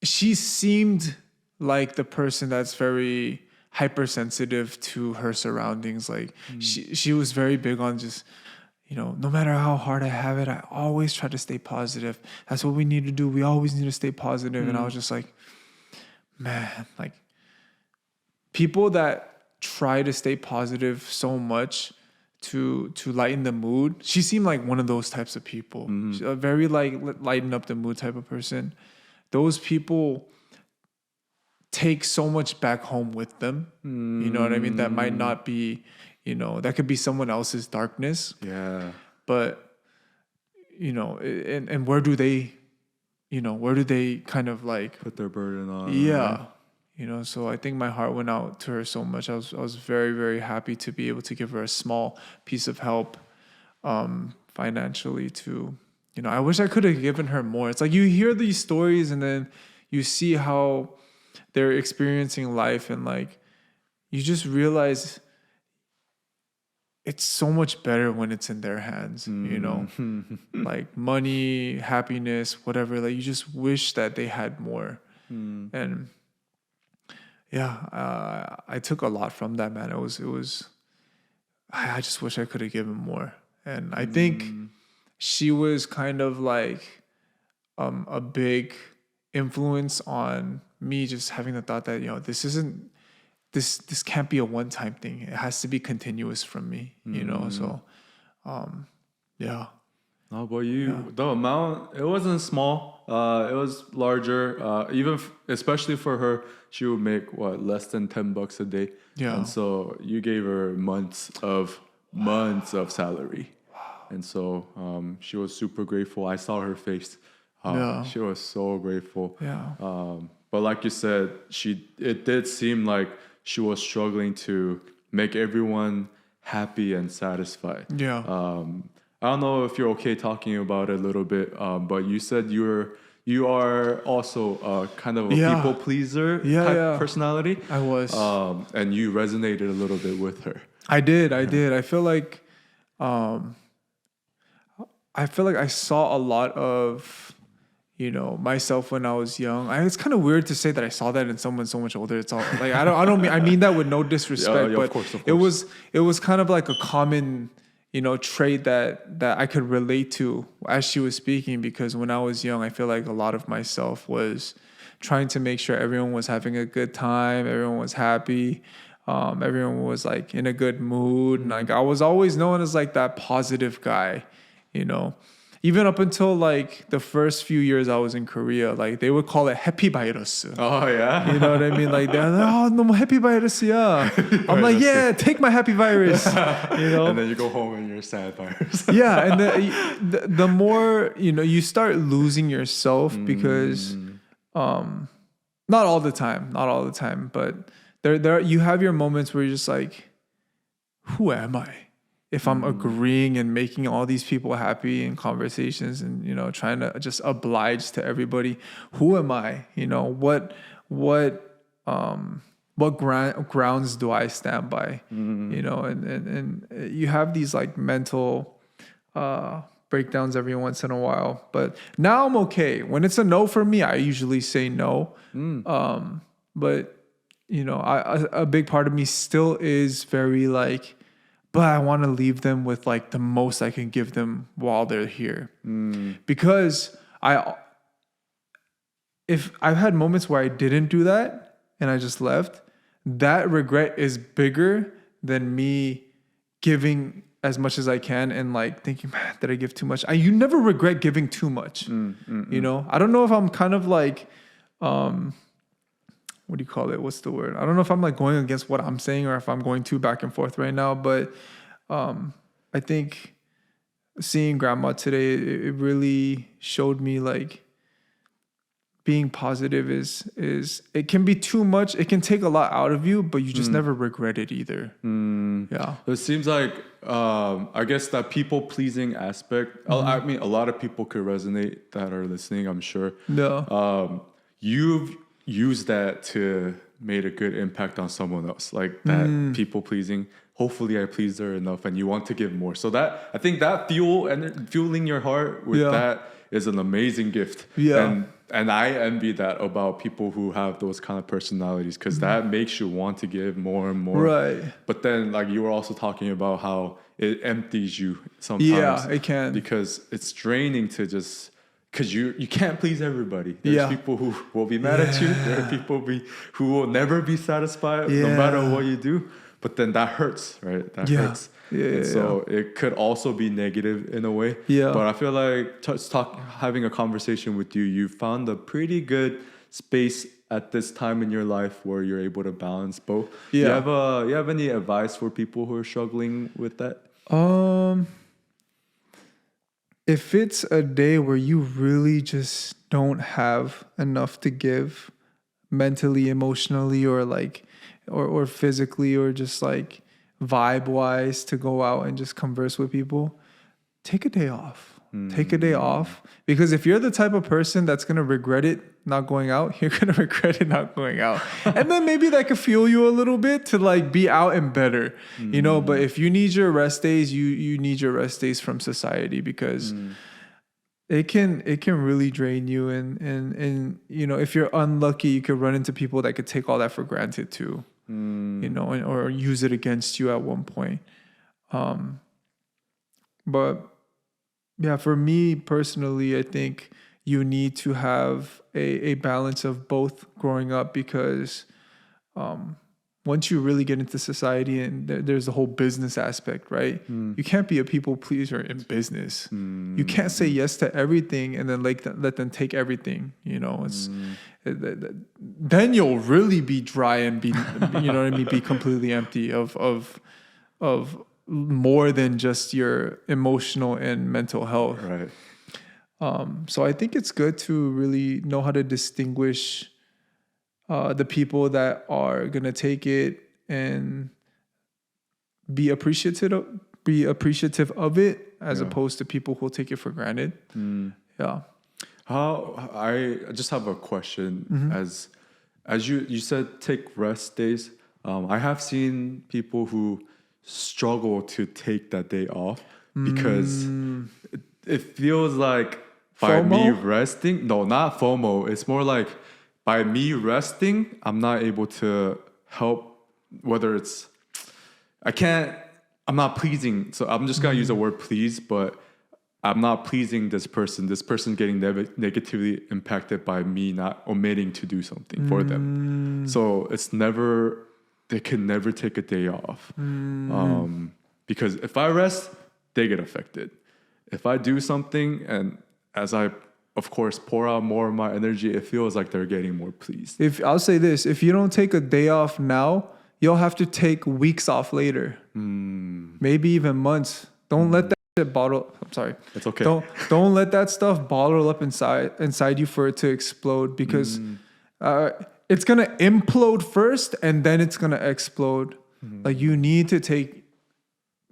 she seemed like the person that's very hypersensitive to her surroundings. Like she was very big on just, you know, no matter how hard I have it, I always try to stay positive. That's what we need to do. We always need to stay positive. And I was just like, man, like people that try to stay positive so much to lighten the mood. She seemed like one of those types of people. She's a very like lighten up the mood type of person. Those people take so much back home with them. You know what I mean? That might not be, you know, that could be someone else's darkness. Yeah. But, you know, and where do they, you know, where do they kind of like Put their burden on. yeah. Right? You know, so I think my heart went out to her so much. I was very, very happy to be able to give her a small piece of help financially to, you know, I wish I could have given her more. It's like you hear these stories and then you see how they're experiencing life and like you just realize it's so much better when it's in their hands, you know, like money, happiness, whatever. Like you just wish that they had more. And yeah, I took a lot from that, man. It was, I just wish I could have given more. And I think she was kind of like a big influence on me just having the thought that, you know, this can't be a one-time thing. It has to be continuous from me, you know? So, yeah. How about you? The amount, it wasn't small. It was larger. Especially for her, she would make less than $10 a day. Yeah. And so you gave her months of salary. Wow. And so she was super grateful. I saw her face. She was so grateful. Yeah. But like you said, it did seem like she was struggling to make everyone happy and satisfied. Yeah. I don't know if you're okay talking about it a little bit, but you said you are also kind of a people pleaser type personality. I was. And you resonated a little bit with her. I did. I feel like I saw a lot of, you know, myself when I was young. It's kind of weird to say that I saw that in someone so much older. It's all like I mean that with no disrespect, but of course. It was kind of like a common, you know, trait that I could relate to as she was speaking, because when I was young, I feel like a lot of myself was trying to make sure everyone was having a good time, everyone was happy, everyone was like in a good mood. And like I was always known as like that positive guy, you know. Even up until like the first few years I was in Korea, like they would call it happy virus. Oh yeah. You know what I mean? Like they're like, oh no more happy virus, yeah. I'm like, yeah, take my happy virus. You know? And then you go home and you're sad virus. Yeah, and the more, you know, you start losing yourself because not all the time, but there you have your moments where you're just like, who am I? If I'm agreeing and making all these people happy in conversations and, you know, trying to just oblige to everybody, who am I? You know, what grounds do I stand by? You know, and you have these like mental breakdowns every once in a while. But now I'm okay. When it's a no for me, I usually say no. But, you know, a big part of me still is very like, but I want to leave them with like the most I can give them while they're here. Because if I've had moments where I didn't do that and I just left, that regret is bigger than me giving as much as I can and like thinking, man, did I give too much? You never regret giving too much. You know, I don't know if I'm kind of like, what do you call it? What's the word? I don't know if I'm like going against what I'm saying or if I'm going too back and forth right now, but I think seeing grandma today, it really showed me like being positive is it can be too much. It can take a lot out of you, but you just never regret it either. Yeah. It seems like, I guess that people pleasing aspect, I mean, a lot of people could resonate that are listening, I'm sure. Yeah. You've used that to made a good impact on someone else, like that people pleasing. Hopefully I pleased her enough and you want to give more. So that, I think that fueling your heart with that is an amazing gift. Yeah. and I envy that about people who have those kind of personalities, because that makes you want to give more and more. Right. But then, like, you were also talking about how it empties you sometimes. Yeah, it can. Because it's draining to just, because you can't please everybody. There's people who will be mad at you. There are people who will never be satisfied no matter what you do. But then that hurts, right? That hurts. So it could also be negative in a way. Yeah. But I feel like having a conversation with you, you found a pretty good space at this time in your life where you're able to balance both. Yeah. You have any advice for people who are struggling with that? If it's a day where you really just don't have enough to give mentally, emotionally, or like or physically, or just like vibe wise to go out and just converse with people, take a day off. Take a day off, because if you're the type of person that's going to regret it not going out, you're going to regret it not going out. And then maybe that could fuel you a little bit to like be out and better, you know. But if you need your rest days, you need your rest days from society, because it can really drain you. And you know, if you're unlucky, you could run into people that could take all that for granted too, you know, or use it against you at one point. But yeah, for me personally, I think you need to have a balance of both growing up, because once you really get into society, and there's the whole business aspect, right? You can't be a people pleaser in business. You can't say yes to everything and then let them take everything. You know, then you'll really be dry and be, you know what I mean, be completely empty of more than just your emotional and mental health. Right. So I think it's good to really know how to distinguish the people that are gonna take it and be appreciative of it, as opposed to people who'll take it for granted. Yeah. I just have a question. As you said, take rest days. I have seen people who struggle to take that day off because it feels like by FOMO? me resting, no, not FOMO. It's more like by me resting, I'm not able to help, whether it's, I'm not pleasing. So I'm just going to use the word please, but I'm not pleasing this person getting negatively impacted by me not omitting to do something for them. So they can never take a day off. Because if I rest, they get affected. If I do something, and as I, of course, pour out more of my energy, it feels like they're getting more pleased. I'll say this, if you don't take a day off now, you'll have to take weeks off later. Maybe even months. Don't let that shit bottle. I'm sorry. It's okay. Don't let that stuff bottle up inside you for it to explode, because it's gonna implode first and then it's gonna explode. Like, you need to take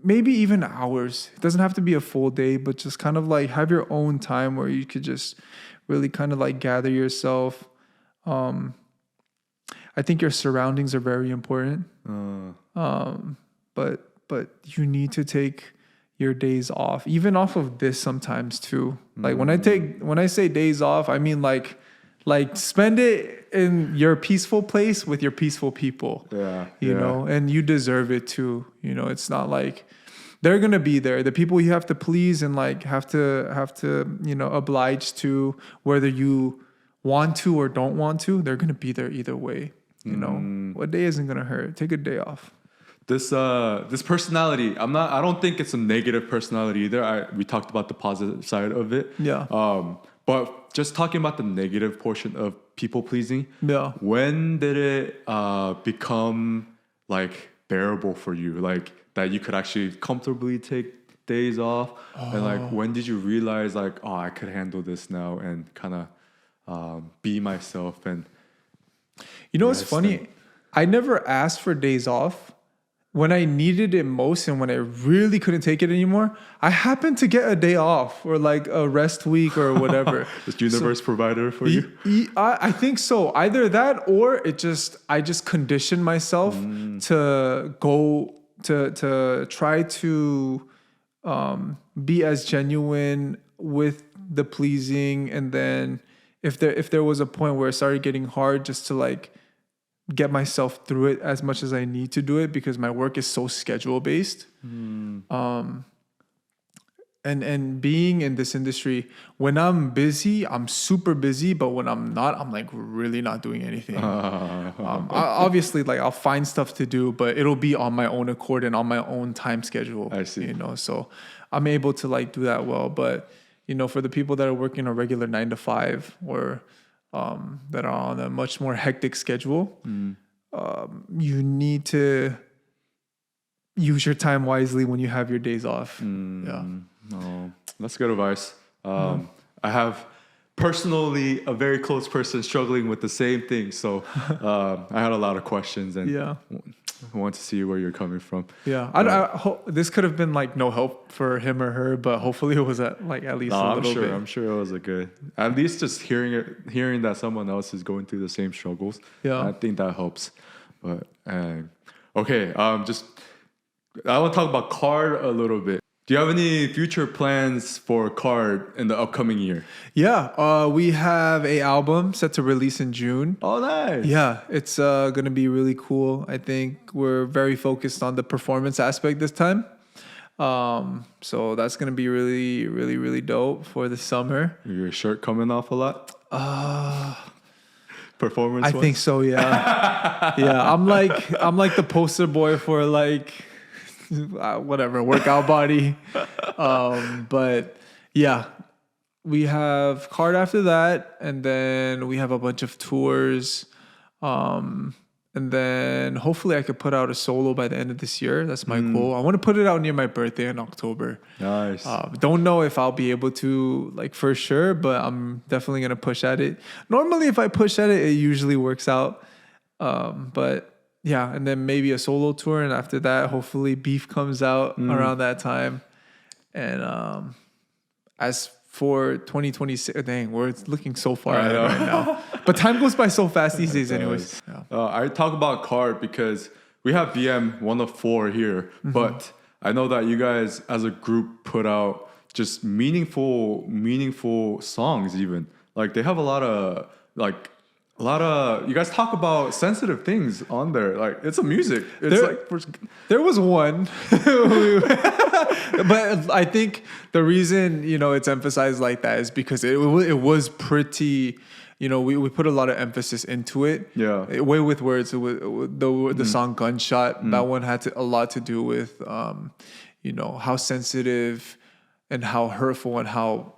maybe even hours. It doesn't have to be a full day, but just kind of like have your own time where you could just really kind of like gather yourself. I think your surroundings are very important. But you need to take your days off, even off of this sometimes too. Like when I say days off, I mean like spend it in your peaceful place with your peaceful people. You know, and you deserve it too. You know, it's not like they're gonna be there. The people you have to please and like have to you know, oblige to, whether you want to or don't want to, they're gonna be there either way. You know, a day isn't gonna hurt. Take a day off. This personality, I don't think it's a negative personality either. We talked about the positive side of it. Yeah. But just talking about the negative portion of people pleasing. Yeah. When did it become like bearable for you? Like that you could actually comfortably take days off? And like, when did you realize like, oh, I could handle this now and kind of be myself? And you know what's funny? I never asked for days off. When I needed it most and when I really couldn't take it anymore, I happened to get a day off or like a rest week or whatever. This universe provider for you? I think so. Either that or I just conditioned myself to go to try to be as genuine with the pleasing, and then if there was a point where it started getting hard just to like get myself through it as much as I need to do it because my work is so schedule based. And being in this industry, when I'm busy, I'm super busy. But when I'm not, I'm like really not doing anything. Obviously, like I'll find stuff to do, but it'll be on my own accord and on my own time schedule. I see. You know, so I'm able to like do that well. But you know, for the people that are working a regular 9 to 5 or that are on a much more hectic schedule, you need to use your time wisely when you have your days off. Yeah. No, that's good advice. I have personally a very close person struggling with the same thing. So I had a lot of questions and I want to see where you're coming from. Yeah. This could have been like no help for him or her, but hopefully it was at least a little bit. I'm sure it was a good, at least just hearing that someone else is going through the same struggles. Yeah. I think that helps. But okay. I want to talk about Card a little bit. Do you have any future plans for Card in the upcoming year? Yeah, we have an album set to release in June. Oh, nice. Yeah, it's going to be really cool. I think we're very focused on the performance aspect this time. So that's going to be really, really, really dope for the summer. Your shirt coming off a lot? Performance I think so, yeah. Yeah, I'm like the poster boy for like... whatever, workout body. But yeah, we have Card after that, and then we have a bunch of tours. And then hopefully I could put out a solo by the end of this year. That's my goal. I want to put it out near my birthday in October. Nice. Don't know if I'll be able to, like, for sure, but I'm definitely going to push at it. Normally, if I push at it, it usually works out. But yeah, and then maybe a solo tour, and after that, hopefully Beef comes out around that time. And as for 2026, dang, we're looking so far ahead right now. But time goes by so fast these days anyways. Yeah. I talk about Card because we have BM 104 here, but I know that you guys as a group put out just meaningful songs even. Like they have a lot of you guys talk about sensitive things on there. Like it's a music. There was one, but I think the reason it's emphasized like that is because it was pretty. We put a lot of emphasis into it. Yeah. Way with words. It was, the song "Gunshot." That one had a lot to do with how sensitive and how hurtful and how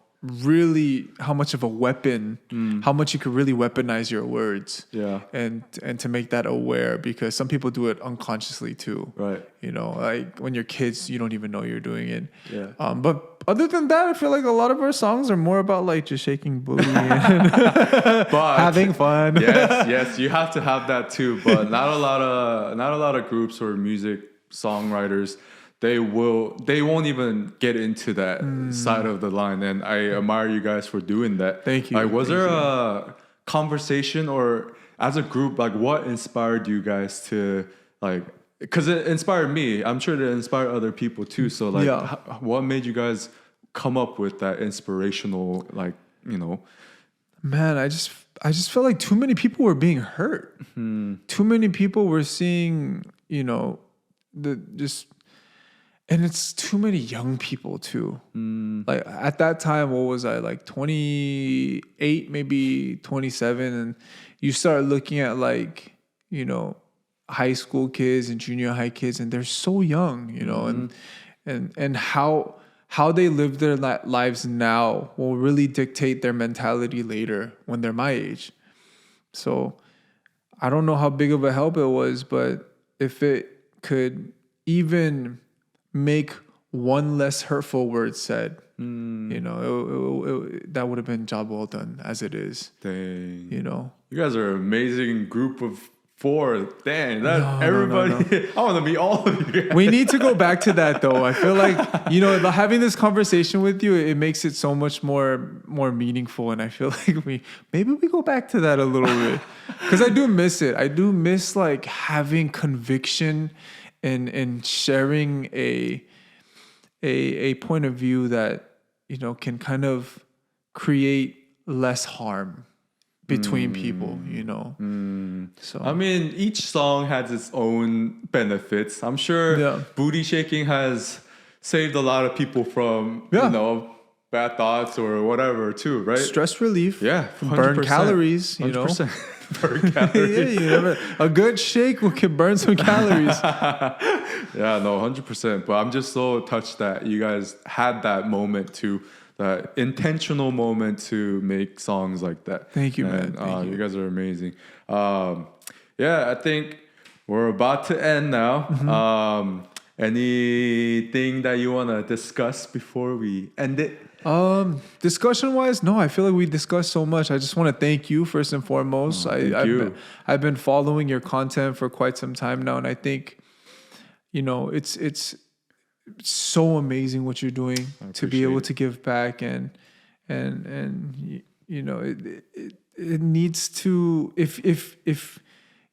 much of a weapon, how much you could really weaponize your words. Yeah. And to make that aware, because some people do it unconsciously too. Right. Like when you're kids, you don't even know you're doing it. Yeah. But other than that, I feel like a lot of our songs are more about like just shaking booty and but having fun. Yes, you have to have that too. But not a lot of groups or music songwriters, they won't even get into that side of the line, and I admire you guys for doing that. Thank you. Like, was there a conversation or as a group, like what inspired you guys to like? Because it inspired me. I'm sure it inspired other people too. So like, what made you guys come up with that inspirational, Man, I just felt like too many people were being hurt. Too many people were seeing, and it's too many young people too. Like at that time, what was I, like 28, maybe 27, and you start looking at like high school kids and junior high kids, and they're so young, and how they live their lives now will really dictate their mentality later when they're my age. So I don't know how big of a help it was, but if it could even make one less hurtful word said, that would have been job well done as it is. Dang. You guys are an amazing group of 4. Dang, everybody. I want to meet all of you guys. We need to go back to that though. I feel like, having this conversation with you, it makes it so much more meaningful. And I feel like maybe we go back to that a little bit, because I do miss it. I do miss like having conviction and sharing a point of view that, can kind of create less harm. between people, you know. So I mean, each song has its own benefits. I'm sure Yeah. booty shaking has saved a lot of people from, Yeah. you know, bad thoughts or whatever too, right? stress relief, Yeah, burn 100%. calories, you know. 100%. Burn Yeah, calories. you never, a good shake can burn some calories. Yeah, no, 100%. But I'm just so touched that you guys had that moment to, that intentional moment to make songs like that. Thank you, And, man. Thank you you. guys are amazing. Yeah, I think we're about to end now. Anything that you want to discuss before we end it? Discussion wise, no, I feel like we discussed so much. I just want to thank you first and foremost. Thank you. I've been following your content for quite some time now, and I think, you know, it's so amazing what you're doing to be able appreciate it. to give back you know, it needs to, if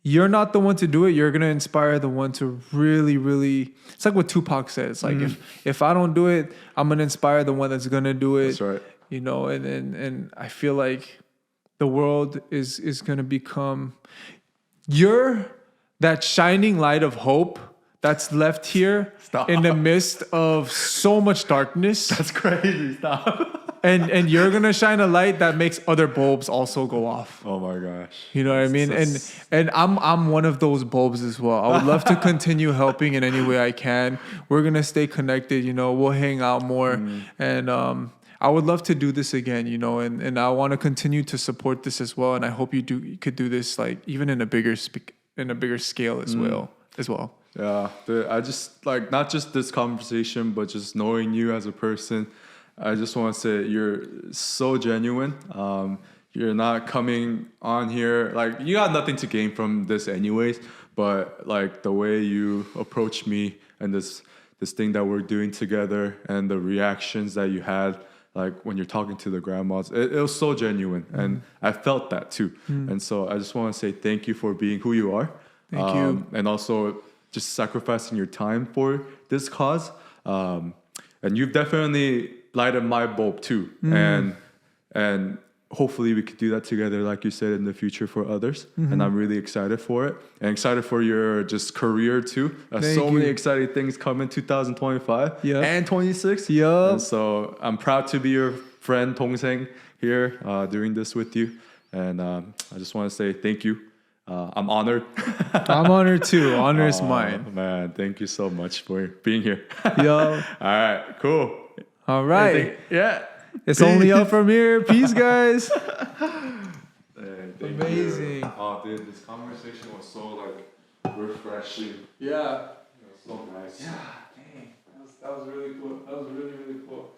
you're not the one to do it, you're gonna inspire the one to really. It's like what Tupac said. It's like if I don't do it, I'm gonna inspire the one that's gonna do it. That's right. You know, and I feel like the world is gonna become, you're that shining light of hope that's left here in the midst of so much darkness. That's crazy. Stop. And you're gonna shine a light that makes other bulbs also go off. Oh my gosh. You know what I mean? And I'm one of those bulbs as well. I would love to continue helping in any way I can. We're gonna stay connected, you know, we'll hang out more. And I would love to do this again, you know, and I want to continue to support this as well. And I hope you could do this like even in a bigger scale as well. Yeah, I just like not just this conversation, but just knowing you as a person. I just want to say you're so genuine. You're not coming on here like you got nothing to gain from this, anyways. But like the way you approach me and this thing that we're doing together, and the reactions that you had, like when you're talking to the grandmas, it was so genuine, and I felt that too. And so I just want to say thank you for being who you are. Thank you. And also just sacrificing your time for this cause. And you've definitely lighted my bulb too. And hopefully we could do that together, like you said, in the future for others. And I'm really excited for it, and excited for your just career too. So many exciting things come in 2025 and 26. Yeah. And so I'm proud to be your friend, 동생, here doing this with you. And I just want to say thank you. I'm honored. I'm honored too. Honor is mine. Man, thank you so much for being here. Yo. All right, cool. All right. Yeah. It's only up from here. Peace, guys. Thank Amazing. You. Oh, dude, this conversation was so like refreshing. Yeah. It was so nice. Yeah. Dang. That was really cool. That was really cool.